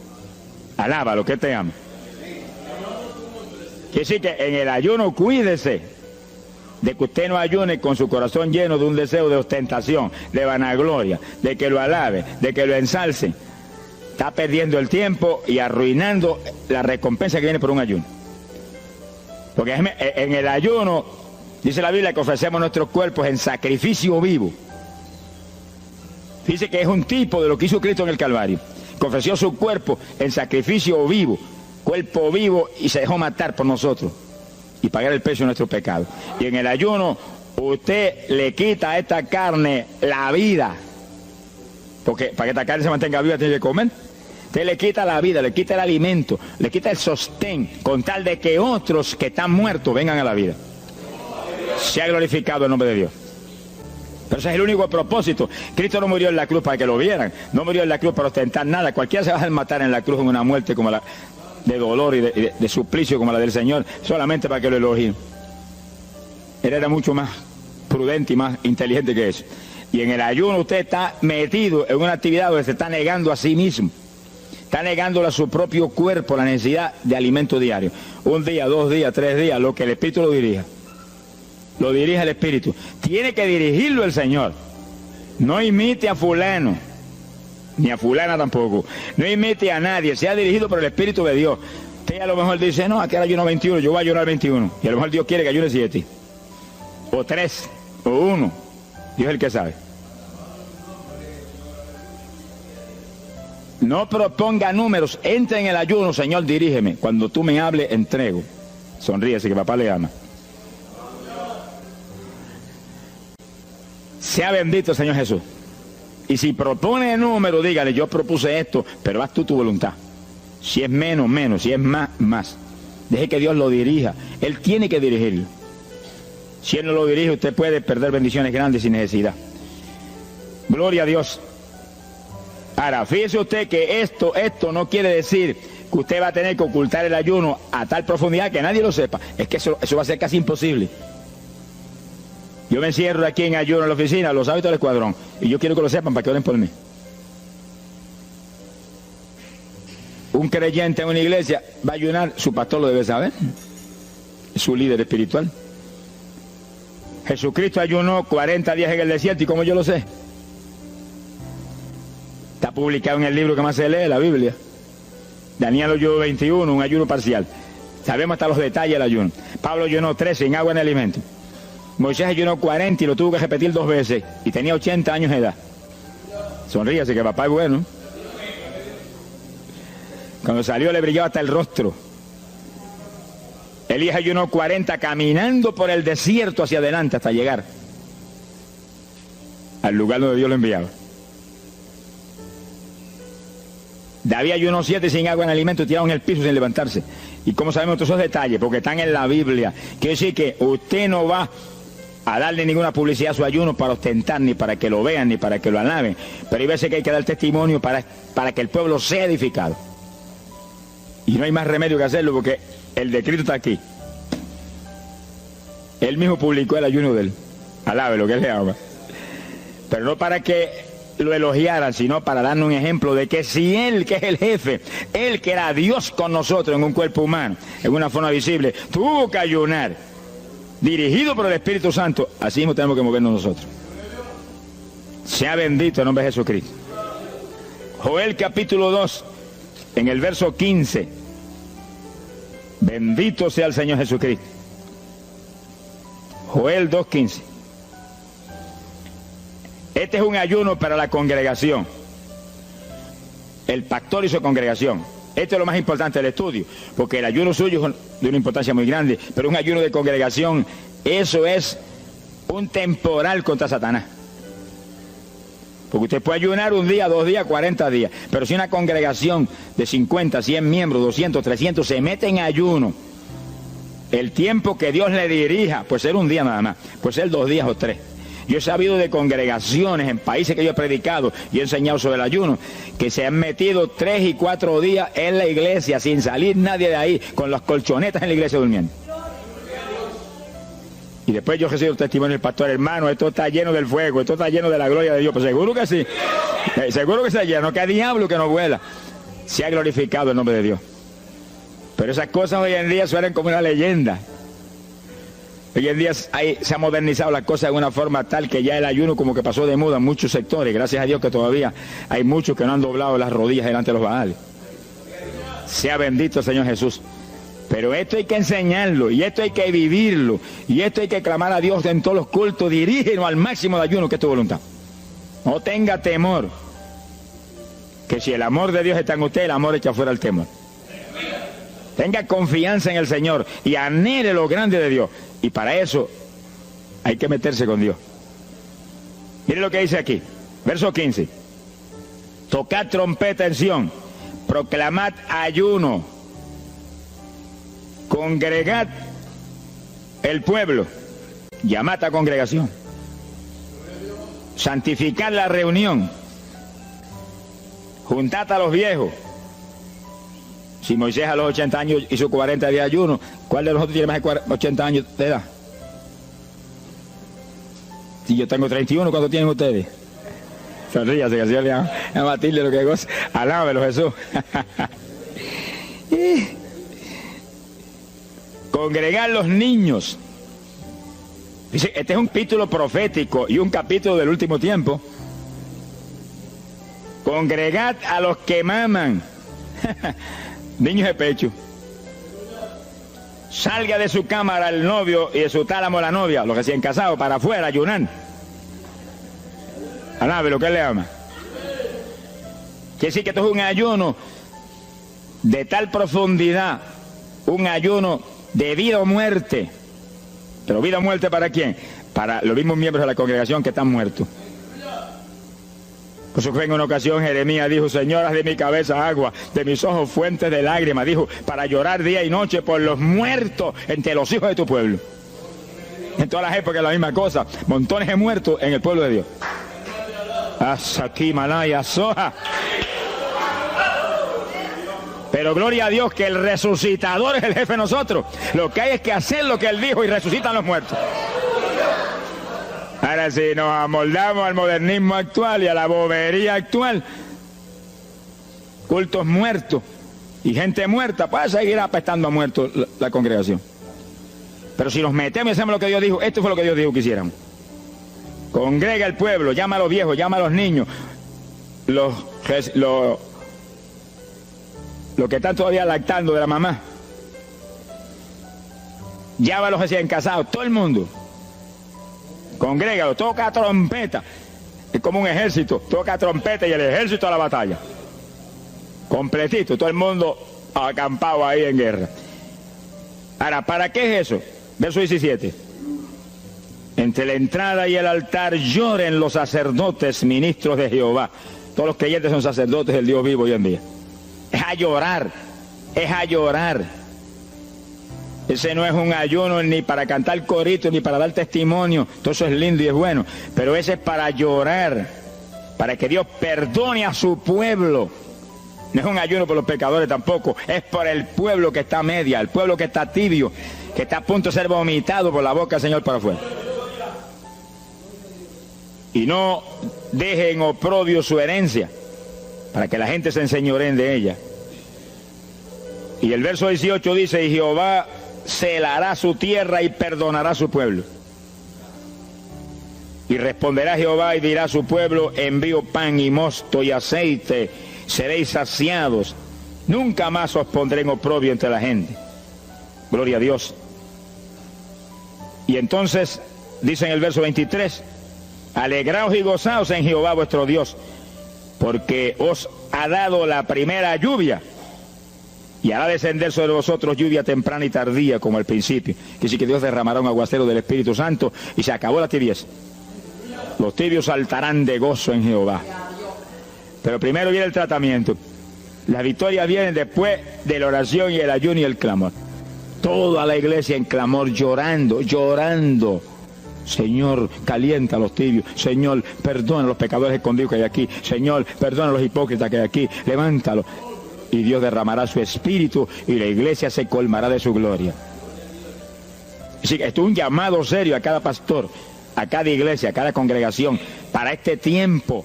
Alaba lo que te ama. Quiere decir que en el ayuno cuídese de que usted no ayune con su corazón lleno de un deseo de ostentación, de vanagloria, de que lo alabe, de que lo ensalce. Está perdiendo el tiempo y arruinando la recompensa que viene por un ayuno. Porque en el ayuno, dice la Biblia, que ofrecemos nuestros cuerpos en sacrificio vivo. Dice que es un tipo de lo que hizo Cristo en el Calvario, que ofreció su cuerpo en sacrificio vivo, cuerpo vivo, y se dejó matar por nosotros y pagar el precio de nuestro pecado. Y en el ayuno usted le quita a esta carne la vida, porque para que esta carne se mantenga viva tiene que comer. Usted le quita la vida, le quita el alimento, le quita el sostén, con tal de que otros que están muertos vengan a la vida. Se ha glorificado el nombre de Dios. Pero ese es el único propósito. Cristo no murió en la cruz para que lo vieran, no murió en la cruz para ostentar nada. Cualquiera se va a matar en la cruz en una muerte como la de dolor y de suplicio como la del Señor, solamente para que lo elogien. Él era mucho más prudente y más inteligente que eso. Y en el ayuno usted está metido en una actividad donde se está negando a sí mismo. Está negándole a su propio cuerpo la necesidad de alimento diario. Un día, 2 días, 3 días, lo que el Espíritu lo dirija. Lo dirige el Espíritu. Tiene que dirigirlo el Señor. No imite a fulano, ni a fulana tampoco. No imite a nadie, sea dirigido por el Espíritu de Dios. Usted a lo mejor dice, no, aquí era ayuno 21, yo voy a ayunar 21. Y a lo mejor Dios quiere que ayune 7. O 3, o 1. Dios es el que sabe. No proponga números, entre en el ayuno, Señor, dirígeme. Cuando tú me hables, entrego. Sonríese que papá le ama. Sea bendito el Señor Jesús. Y si propone número, dígale, yo propuse esto, pero haz tú tu voluntad. Si es menos, menos. Si es más, más. Deje que Dios lo dirija. Él tiene que dirigirlo. Si Él no lo dirige, usted puede perder bendiciones grandes sin necesidad. Gloria a Dios. Ahora, fíjese usted que esto no quiere decir que usted va a tener que ocultar el ayuno a tal profundidad que nadie lo sepa. Es que eso va a ser casi imposible. Yo me encierro aquí en ayuno en la oficina, lo sabe todo el escuadrón, y yo quiero que lo sepan para que oren por mí. Un creyente en una iglesia va a ayunar, su pastor lo debe saber, es su líder espiritual. Jesucristo ayunó 40 días en el desierto, ¿y cómo yo lo sé? Está publicado en el libro que más se lee, la Biblia. Daniel ayunó 21, un ayuno parcial. Sabemos hasta los detalles del ayuno. Pablo ayunó 13 sin agua ni alimento. Moisés ayunó 40 y lo tuvo que repetir 2 veces. Y tenía 80 años de edad. Sonríase que papá es bueno. Cuando salió le brillaba hasta el rostro. Elías ayunó 40 caminando por el desierto hacia adelante hasta llegar al lugar donde Dios lo enviaba. David ayunó 7 sin agua ni alimento, tirado en el piso sin levantarse. ¿Y cómo sabemos todos esos detalles? Porque están en la Biblia. Quiere decir que usted no va a darle ninguna publicidad a su ayuno para ostentar, ni para que lo vean, ni para que lo alaben. Pero hay veces que hay que dar testimonio para que el pueblo sea edificado. Y no hay más remedio que hacerlo porque el decreto está aquí. Él mismo publicó el ayuno de él. Alabe lo que él le ama. Pero no para que lo elogiaran, sino para darnos un ejemplo de que si Él, que es el jefe, Él que era Dios con nosotros en un cuerpo humano, en una forma visible, tuvo que ayunar, dirigido por el Espíritu Santo, así mismo tenemos que movernos nosotros. Sea bendito el nombre de Jesucristo. Joel capítulo 2, en el verso 15. Bendito sea el Señor Jesucristo. Joel 2:15. Este es un ayuno para la congregación. El pastor y su congregación. Esto es lo más importante del estudio, porque el ayuno suyo es de una importancia muy grande, pero un ayuno de congregación, eso es un temporal contra Satanás. Porque usted puede ayunar 1 día, 2 días, 40 días, pero si una congregación de 50, 100 miembros, 200, 300 se mete en ayuno, el tiempo que Dios le dirija, puede ser 1 día nada más, puede ser 2 días o 3. Yo he sabido de congregaciones en países que yo he predicado y he enseñado sobre el ayuno, que se han metido 3 y 4 días en la iglesia sin salir nadie de ahí, con las colchonetas en la iglesia durmiendo. Y después yo recibo el testimonio del pastor, hermano, esto está lleno del fuego, esto está lleno de la gloria de Dios. Pues seguro que sí, seguro que está lleno, que hay diablo que no vuela. Se ha glorificado el nombre de Dios. Pero esas cosas hoy en día suenan como una leyenda. Hoy en día se ha modernizado las cosas de una forma tal que ya el ayuno como que pasó de moda en muchos sectores. Gracias a Dios que todavía hay muchos que no han doblado las rodillas delante de los Baales. Sea bendito el Señor Jesús. Pero esto hay que enseñarlo, y esto hay que vivirlo, y esto hay que clamar a Dios en todos los cultos. Dirígenos al máximo de ayuno, que es tu voluntad. No tenga temor, que si el amor de Dios está en usted, el amor echa fuera el temor. Tenga confianza en el Señor y anhele lo grande de Dios. Y para eso hay que meterse con Dios. Mire lo que dice aquí, verso 15. Tocad trompeta en Sión, proclamad ayuno, congregad el pueblo, llamad a congregación, santificad la reunión, juntad a los viejos. Si Moisés a los 80 años hizo 40 días de ayuno, ¿cuál de nosotros tiene más de 80 años de edad? Si yo tengo 31, ¿cuánto tienen ustedes? Sonríase, que el Señor le llama a Matilde lo que goza. Alábelo, Jesús. Congregar los niños. Dice, este es un capítulo profético y un capítulo del último tiempo. Congregad a los que maman. Niños de pecho. Salga de su cámara el novio y de su tálamo la novia, los recién casados, para afuera, ayunar. Alabe lo que él le ama. Quiere decir que esto es un ayuno de tal profundidad, un ayuno de vida o muerte. Pero vida o muerte ¿para quién? Para los mismos miembros de la congregación que están muertos. Por eso fue en una ocasión Jeremías dijo, Señor, haz de mi cabeza agua, de mis ojos fuentes de lágrimas, dijo, para llorar día y noche por los muertos entre los hijos de tu pueblo. En todas las épocas la misma cosa, montones de muertos en el pueblo de Dios. Asaki Malaya Soja. Pero gloria a Dios que el resucitador es el jefe de nosotros. Lo que hay es que hacer lo que él dijo y resucitan los muertos. Ahora si nos amoldamos al modernismo actual y a la bobería actual, cultos muertos y gente muerta, pues seguir apestando a muertos la congregación. Pero si nos metemos y hacemos lo que Dios dijo, esto fue lo que Dios dijo que hiciéramos. Congrega el pueblo, llama a los viejos, llama a los niños, los que están todavía lactando de la mamá. Llama a los recién casados, todo el mundo. Congrégalo, toca trompeta. Es como un ejército, toca trompeta y el ejército a la batalla. Completito, todo el mundo acampado ahí en guerra. Ahora, ¿para qué es eso? Verso 17. Entre la entrada y el altar lloren los sacerdotes, ministros de Jehová. Todos los creyentes son sacerdotes del Dios vivo hoy en día. Es a llorar, es a llorar. Ese no es un ayuno ni para cantar corito, ni para dar testimonio. Todo eso es lindo y es bueno. Pero ese es para llorar, para que Dios perdone a su pueblo. No es un ayuno por los pecadores tampoco. Es por el pueblo que está a media, el pueblo que está tibio, que está a punto de ser vomitado por la boca del Señor para afuera. Y no dejen oprobio su herencia, para que la gente se enseñoreen de ella. Y el verso 18 dice, y Jehová celará su tierra y perdonará a su pueblo. Y responderá Jehová y dirá a su pueblo, envío pan y mosto y aceite, seréis saciados, nunca más os pondré en oprobio entre la gente. Gloria a Dios. Y entonces, dice en el verso 23, alegraos y gozaos en Jehová vuestro Dios, porque os ha dado la primera lluvia, y hará descender sobre vosotros lluvia temprana y tardía como al principio. Que sí que Dios derramará un aguacero del Espíritu Santo y se acabó la tibieza. Los tibios saltarán de gozo en Jehová. Pero primero viene el tratamiento. Las victorias vienen después de la oración y el ayuno y el clamor. Toda la iglesia en clamor, llorando, llorando. Señor, calienta a los tibios. Señor, perdona a los pecadores escondidos que hay aquí. Señor, perdona a los hipócritas que hay aquí. Levántalos. Y Dios derramará su espíritu y la iglesia se colmará de su gloria. Así que esto es un llamado serio a cada pastor, a cada iglesia, a cada congregación, para este tiempo,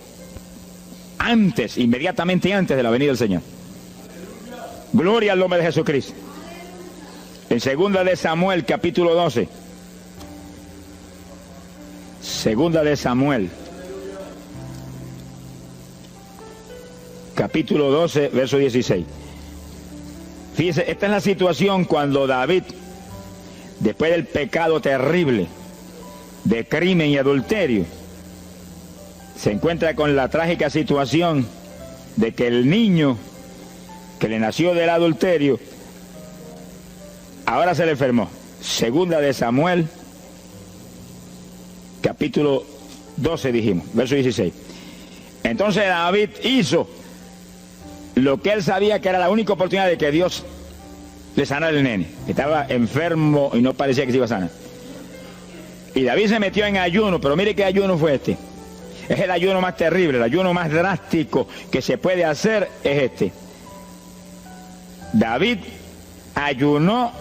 antes, inmediatamente antes de la venida del Señor. Gloria al nombre de Jesucristo. En 2 de Samuel, capítulo 12. 2 de Samuel, capítulo 12, verso 16. Fíjese, esta es la situación cuando David, después del pecado terrible de crimen y adulterio, se encuentra con la trágica situación de que el niño que le nació del adulterio ahora se le enfermó. 2 de Samuel, capítulo 12 dijimos, verso 16. Entonces David hizo lo que él sabía que era la única oportunidad de que Dios le sanara al nene. Estaba enfermo y no parecía que se iba a sanar. Y David se metió en ayuno, pero mire qué ayuno fue este. Es el ayuno más terrible, el ayuno más drástico que se puede hacer es este. David ayunó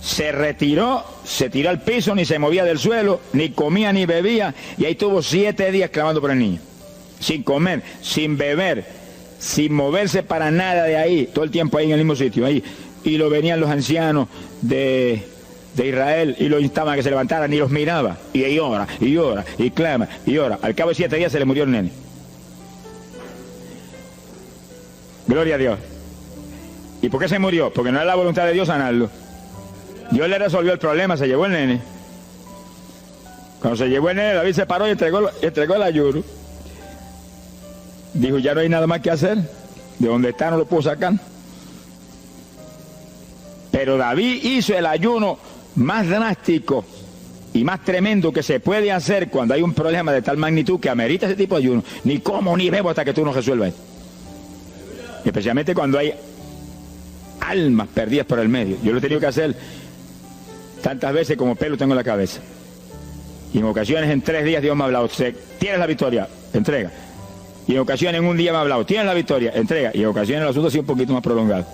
se retiró, se tiró al piso, ni se movía del suelo, ni comía ni bebía, y ahí tuvo 7 días clamando por el niño. Sin comer, sin beber, sin moverse para nada de ahí, todo el tiempo ahí en el mismo sitio, ahí. Y lo venían los ancianos de Israel y lo instaban a que se levantara, ni los miraba. Y ahí ora, y clama, y ora. Al cabo de 7 días se le murió el nene. Gloria a Dios. ¿Y por qué se murió? Porque no era la voluntad de Dios sanarlo. Dios le resolvió el problema, se llevó el nene. Cuando se llevó el nene, David se paró y entregó el ayuno. Dijo, ya no hay nada más que hacer. De donde está no lo puedo sacar. Pero David hizo el ayuno más drástico y más tremendo que se puede hacer cuando hay un problema de tal magnitud que amerita ese tipo de ayuno. Ni como ni bebo hasta que tú no resuelvas. Especialmente cuando hay almas perdidas por el medio. Yo lo he tenido que hacer tantas veces como pelo tengo en la cabeza. Y en ocasiones en 3 días Dios me ha hablado, tienes la victoria, entrega. Y en ocasiones en un día me ha hablado, tienes la victoria, entrega. Y en ocasiones el asunto ha sido un poquito más prolongado.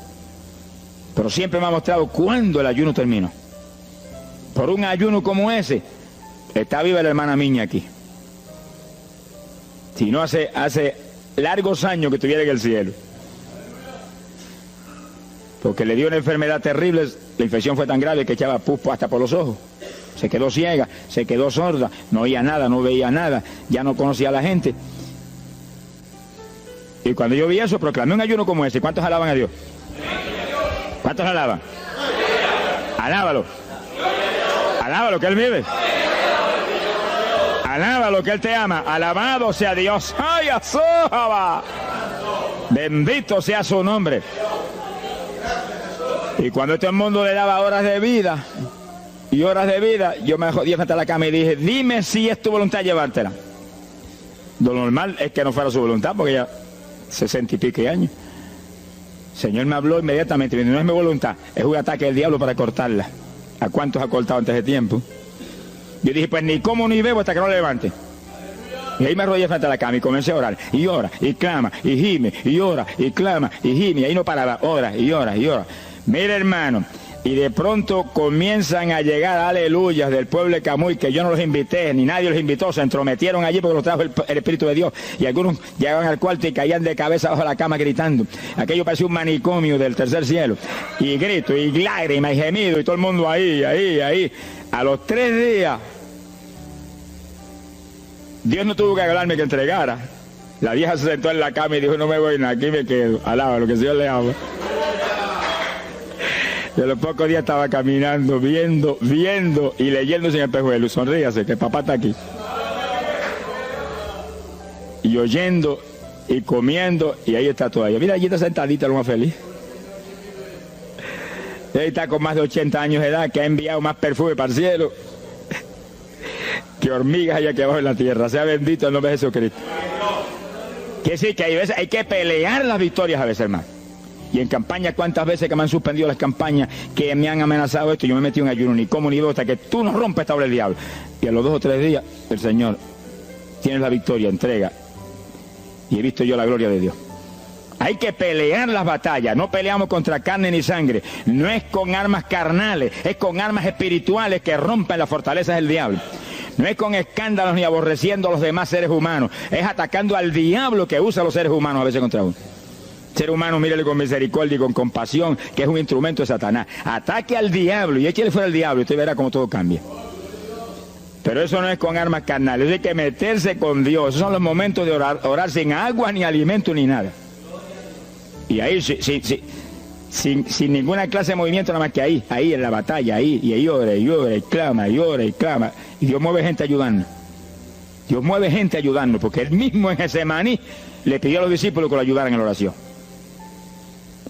Pero siempre me ha mostrado cuándo el ayuno terminó. Por un ayuno como ese, está viva la hermana Miña aquí. Si no, hace largos años que estuviera en el cielo. Porque le dio una enfermedad terrible, la infección fue tan grave que echaba pus hasta por los ojos. Se quedó ciega, se quedó sorda, no oía nada, no veía nada, ya no conocía a la gente. Y cuando yo vi eso, proclamé un ayuno como ese. ¿Cuántos alaban a Dios? ¿Cuántos alaban? Alábalo. Alábalo, que Él vive. Alábalo, que Él te ama. Alabado sea Dios. ¡Ay, azójaba! Bendito sea su nombre. Y cuando todo el mundo le daba horas de vida y horas de vida, yo me jodí frente a la cama y dije, dime si es tu voluntad llevártela. Lo normal es que no fuera su voluntad, porque ya 60 y pico años. El Señor me habló inmediatamente, no es mi voluntad, es un ataque del diablo para cortarla. ¿A cuántos ha cortado antes de tiempo? Yo dije, pues ni como ni bebo hasta que no lo levante. Y ahí me arrodillé frente a la cama y comencé a orar. Y ora, y clama, y gime, y ora, y clama, y gime. Y ahí no paraba, ora, y ora, y ora. Mira, hermano, y de pronto comienzan a llegar aleluyas del pueblo de Camuy, que yo no los invité, ni nadie los invitó, se entrometieron allí porque los trajo el Espíritu de Dios. Y algunos llegaban al cuarto y caían de cabeza bajo la cama gritando. Aquello parecía un manicomio del tercer cielo. Y grito, y lágrimas, y gemido, y todo el mundo ahí. A los 3 días, Dios no tuvo que hablarme que entregara. La vieja se sentó en la cama y dijo, no me voy nada, aquí me quedo. Alaba lo que el Señor le ama. Y a los pocos días estaba caminando, viendo y leyéndose en el espejuelo. Sonríase, que papá está aquí. Y oyendo y comiendo, y ahí está todavía. Mira, allí está sentadita, lo más feliz. Ahí está con más de 80 años de edad, que ha enviado más perfume para el cielo que hormigas hay aquí abajo en la tierra. Sea bendito el nombre de Jesucristo. Que sí, que hay que pelear las victorias a veces, hermano. Y en campaña, ¿cuántas veces que me han suspendido las campañas, que me han amenazado esto? Yo me metí en ayuno, ni como ni bebo, hasta que tú no rompes esta obra del diablo. Y a los 2 o 3 días, el Señor, tienes la victoria, entrega. Y he visto yo la gloria de Dios. Hay que pelear las batallas, no peleamos contra carne ni sangre. No es con armas carnales, es con armas espirituales que rompen las fortalezas del diablo. No es con escándalos ni aborreciendo a los demás seres humanos, es atacando al diablo que usa a los seres humanos a veces contra uno. Ser humano, mírele con misericordia y con compasión, que es un instrumento de Satanás. Ataque al diablo y échale fuera al diablo y usted verá cómo todo cambia. Pero eso no es con armas carnales, hay que meterse con Dios. Esos son los momentos de orar sin agua, ni alimento, ni nada. Y ahí, sin ninguna clase de movimiento, nada más que ahí en la batalla, y ahí ora, y clama, y Dios mueve gente ayudando. Dios mueve gente ayudando, porque Él mismo en Getsemaní le pidió a los discípulos que lo ayudaran en la oración.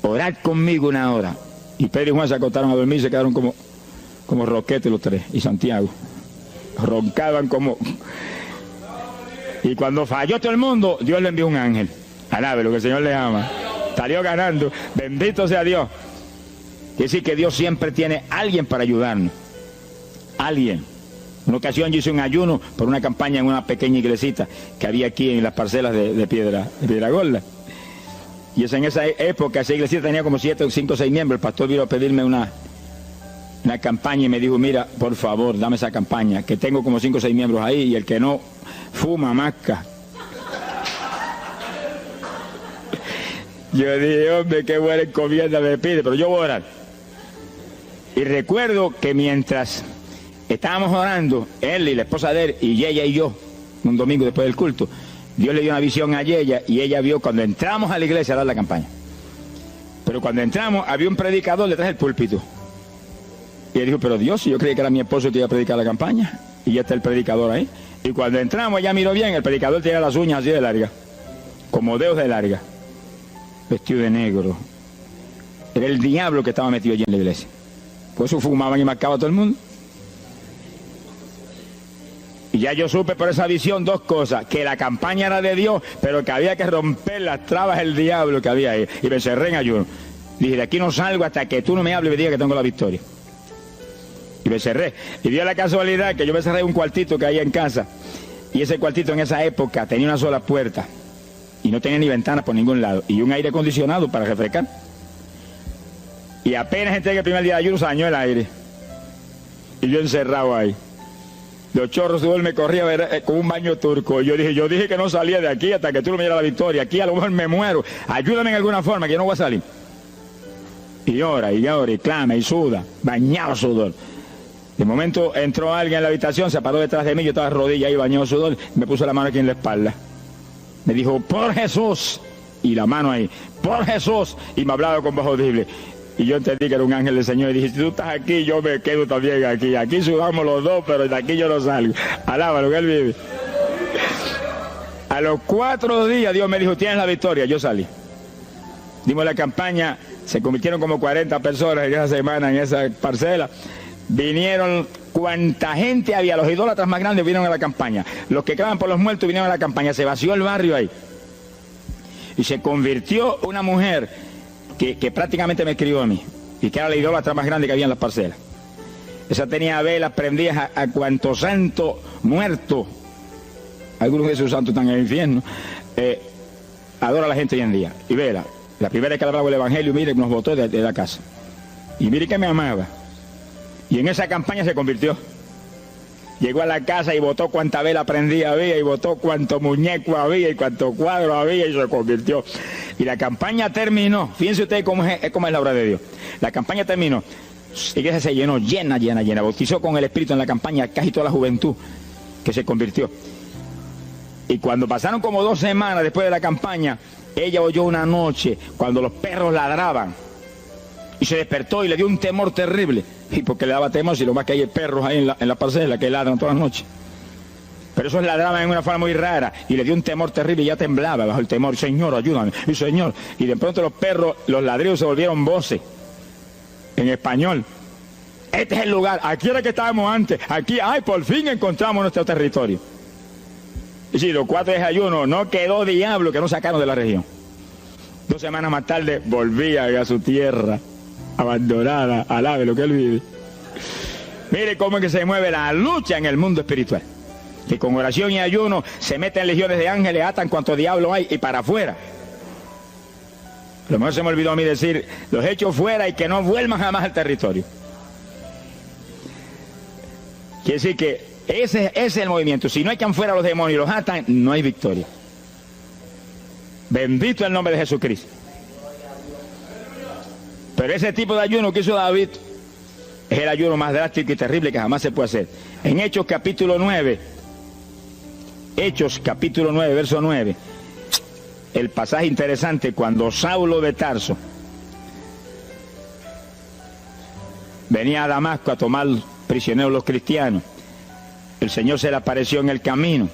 Orad conmigo 1 hora. Y Pedro y Juan se acostaron a dormir y se quedaron como roquetes los 3. Y Santiago. Roncaban como... Y cuando falló todo el mundo, Dios le envió un ángel. Alabe lo que el Señor le ama. Salió ganando. Bendito sea Dios. Quiere decir que Dios siempre tiene alguien para ayudarnos. Alguien. En una ocasión yo hice un ayuno por una campaña en una pequeña iglesita que había aquí en las parcelas de Piedra Gorda. Y en esa época esa iglesia tenía como 7, 5 o 6 miembros. El pastor vino a pedirme una campaña y me dijo, mira, por favor, dame esa campaña, que tengo como 5 o 6 miembros ahí y el que no fuma, masca. Yo dije, hombre, qué buena encomienda me pide, pero yo voy a orar. Y recuerdo que mientras estábamos orando, él y la esposa de él, y ella y yo, un domingo después del culto, Dios le dio una visión a ella y ella vio cuando entramos a la iglesia a dar la campaña. Pero cuando entramos, había un predicador detrás del púlpito. Y él dijo, pero Dios, yo creí que era mi esposo que iba a predicar la campaña. Y ya está el predicador ahí. Y cuando entramos, ella miró bien, el predicador tenía las uñas así de larga, como dedos de larga, vestido de negro. Era el diablo que estaba metido allí en la iglesia. Por eso fumaban y marcaban a todo el mundo. Y ya yo supe por esa visión 2 cosas, que la campaña era de Dios, pero que había que romper las trabas del diablo que había ahí. Y me cerré en ayuno. Dije, de aquí no salgo hasta que tú no me hables y me digas que tengo la victoria. Y me cerré. Y dio la casualidad que yo me cerré en un cuartito que había en casa. Y ese cuartito en esa época tenía una sola puerta. Y no tenía ni ventanas por ningún lado. Y un aire acondicionado para refrescar. Y apenas entré el primer día de ayuno, se dañó el aire. Y yo encerrado ahí. Los chorros de sudor me corría como un baño turco. Y yo dije que no salía de aquí hasta que tú no me dieras la victoria. Aquí a lo mejor me muero. Ayúdame en alguna forma, que yo no voy a salir. Y llora, y clama, y suda. Bañado sudor. De momento entró alguien en la habitación, se paró detrás de mí, yo estaba de rodillas ahí bañado sudor, me puso la mano aquí en la espalda. Me dijo, por Jesús, y la mano ahí, por Jesús, y me hablaba con voz audible. Y yo entendí que era un ángel del Señor, y dije, si tú estás aquí, yo me quedo también aquí. Aquí sudamos los dos, pero de aquí yo no salgo. Alábalo, que Él vive. A los 4 días Dios me dijo, tienes la victoria, yo salí. Dimos la campaña, se convirtieron como 40 personas en esa semana, en esa parcela. Vinieron cuanta gente había, los idólatras más grandes vinieron a la campaña, los que claman por los muertos vinieron a la campaña, se vació el barrio ahí. Y se convirtió una mujer que prácticamente me escribió a mí, y que era la idólatra más grande que había en las parcelas. Esa tenía velas prendidas a cuantos santos muertos, algunos de esos santos están en el infierno, adora a la gente hoy en día. Y vela, la primera vez que le hablaba el evangelio, mire, nos botó de la casa. Y mire que me amaba. Y en esa campaña se convirtió. Llegó a la casa y botó cuanta vela prendida había, y botó cuanto muñeco había, y cuanto cuadro había, y se convirtió. Y la campaña terminó. Fíjense ustedes cómo es la obra de Dios. La campaña terminó. La iglesia se llenó, llena. Bautizó con el Espíritu en la campaña casi toda la juventud que se convirtió. Y cuando pasaron como 2 semanas después de la campaña, ella oyó una noche cuando los perros ladraban. Y se despertó y le dio un temor terrible. Y porque le daba temor, si lo más que hay perros ahí en la parcela que ladran todas las noches. Pero esos ladraban en una forma muy rara. Y le dio un temor terrible y ya temblaba bajo el temor. Señor, ayúdame. Y Señor. Y de pronto los perros, los ladridos se volvieron voces. En español. Este es el lugar. Aquí era que estábamos antes. Aquí, ay, por fin encontramos nuestro territorio. Y sí, los 4 días de ayuno, no quedó diablo que no sacaron de la región. 2 semanas más tarde volvían a su tierra. Abandonada, alabe lo que Él vive. Mire cómo es que se mueve la lucha en el mundo espiritual. Que con oración y ayuno se meten legiones de ángeles, atan cuanto diablo hay y para afuera. A lo mejor se me olvidó a mí decir, los echo fuera y que no vuelvan jamás al territorio. Quiere decir que ese es el movimiento. Si no echan fuera a los demonios y los atan, no hay victoria. Bendito el nombre de Jesucristo. Pero ese tipo de ayuno que hizo David es el ayuno más drástico y terrible que jamás se puede hacer. En Hechos capítulo 9, verso 9, el pasaje interesante, cuando Saulo de Tarso venía a Damasco a tomar prisioneros los cristianos, el Señor se le apareció en el camino,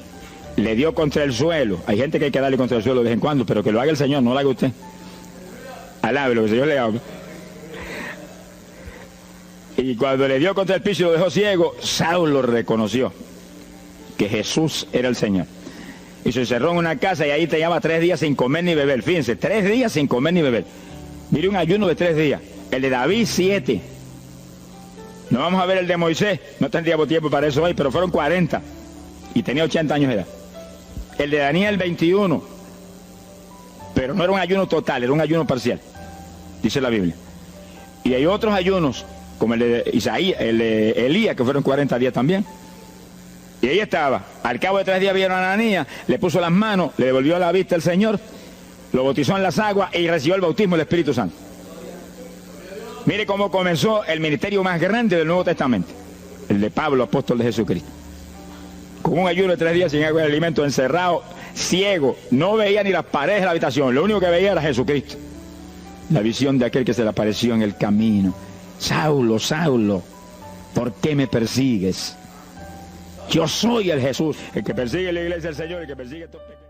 le dio contra el suelo. Hay gente que hay que darle contra el suelo de vez en cuando, pero que lo haga el Señor, no lo haga usted. Alabe lo que el Señor le haga. Y cuando le dio contra el piso y lo dejó ciego, Saulo reconoció que Jesús era el Señor. Y se encerró en una casa y ahí te llevaba 3 días sin comer ni beber. Fíjense, 3 días sin comer ni beber. Mire, un ayuno de 3 días. El de David, 7. No vamos a ver el de Moisés, no tendríamos tiempo para eso hoy, pero fueron 40. Y tenía 80 años de edad. El de Daniel, 21. Pero no era un ayuno total, era un ayuno parcial, dice la Biblia. Y hay otros ayunos como el de Isaías, el de Elías, que fueron 40 días también. Y ahí estaba. Al cabo de 3 días vieron a Ananías, le puso las manos, le devolvió la vista al Señor, lo bautizó en las aguas y recibió el bautismo del Espíritu Santo. Mire cómo comenzó el ministerio más grande del Nuevo Testamento, el de Pablo, apóstol de Jesucristo. Con un ayuno de 3 días sin agua y alimento, encerrado, ciego, no veía ni las paredes de la habitación, lo único que veía era Jesucristo. La visión de aquel que se le apareció en el camino. Saulo, Saulo, ¿por qué me persigues? Yo soy el Jesús, el que persigue la iglesia del Señor, el que persigue a estos pequeños.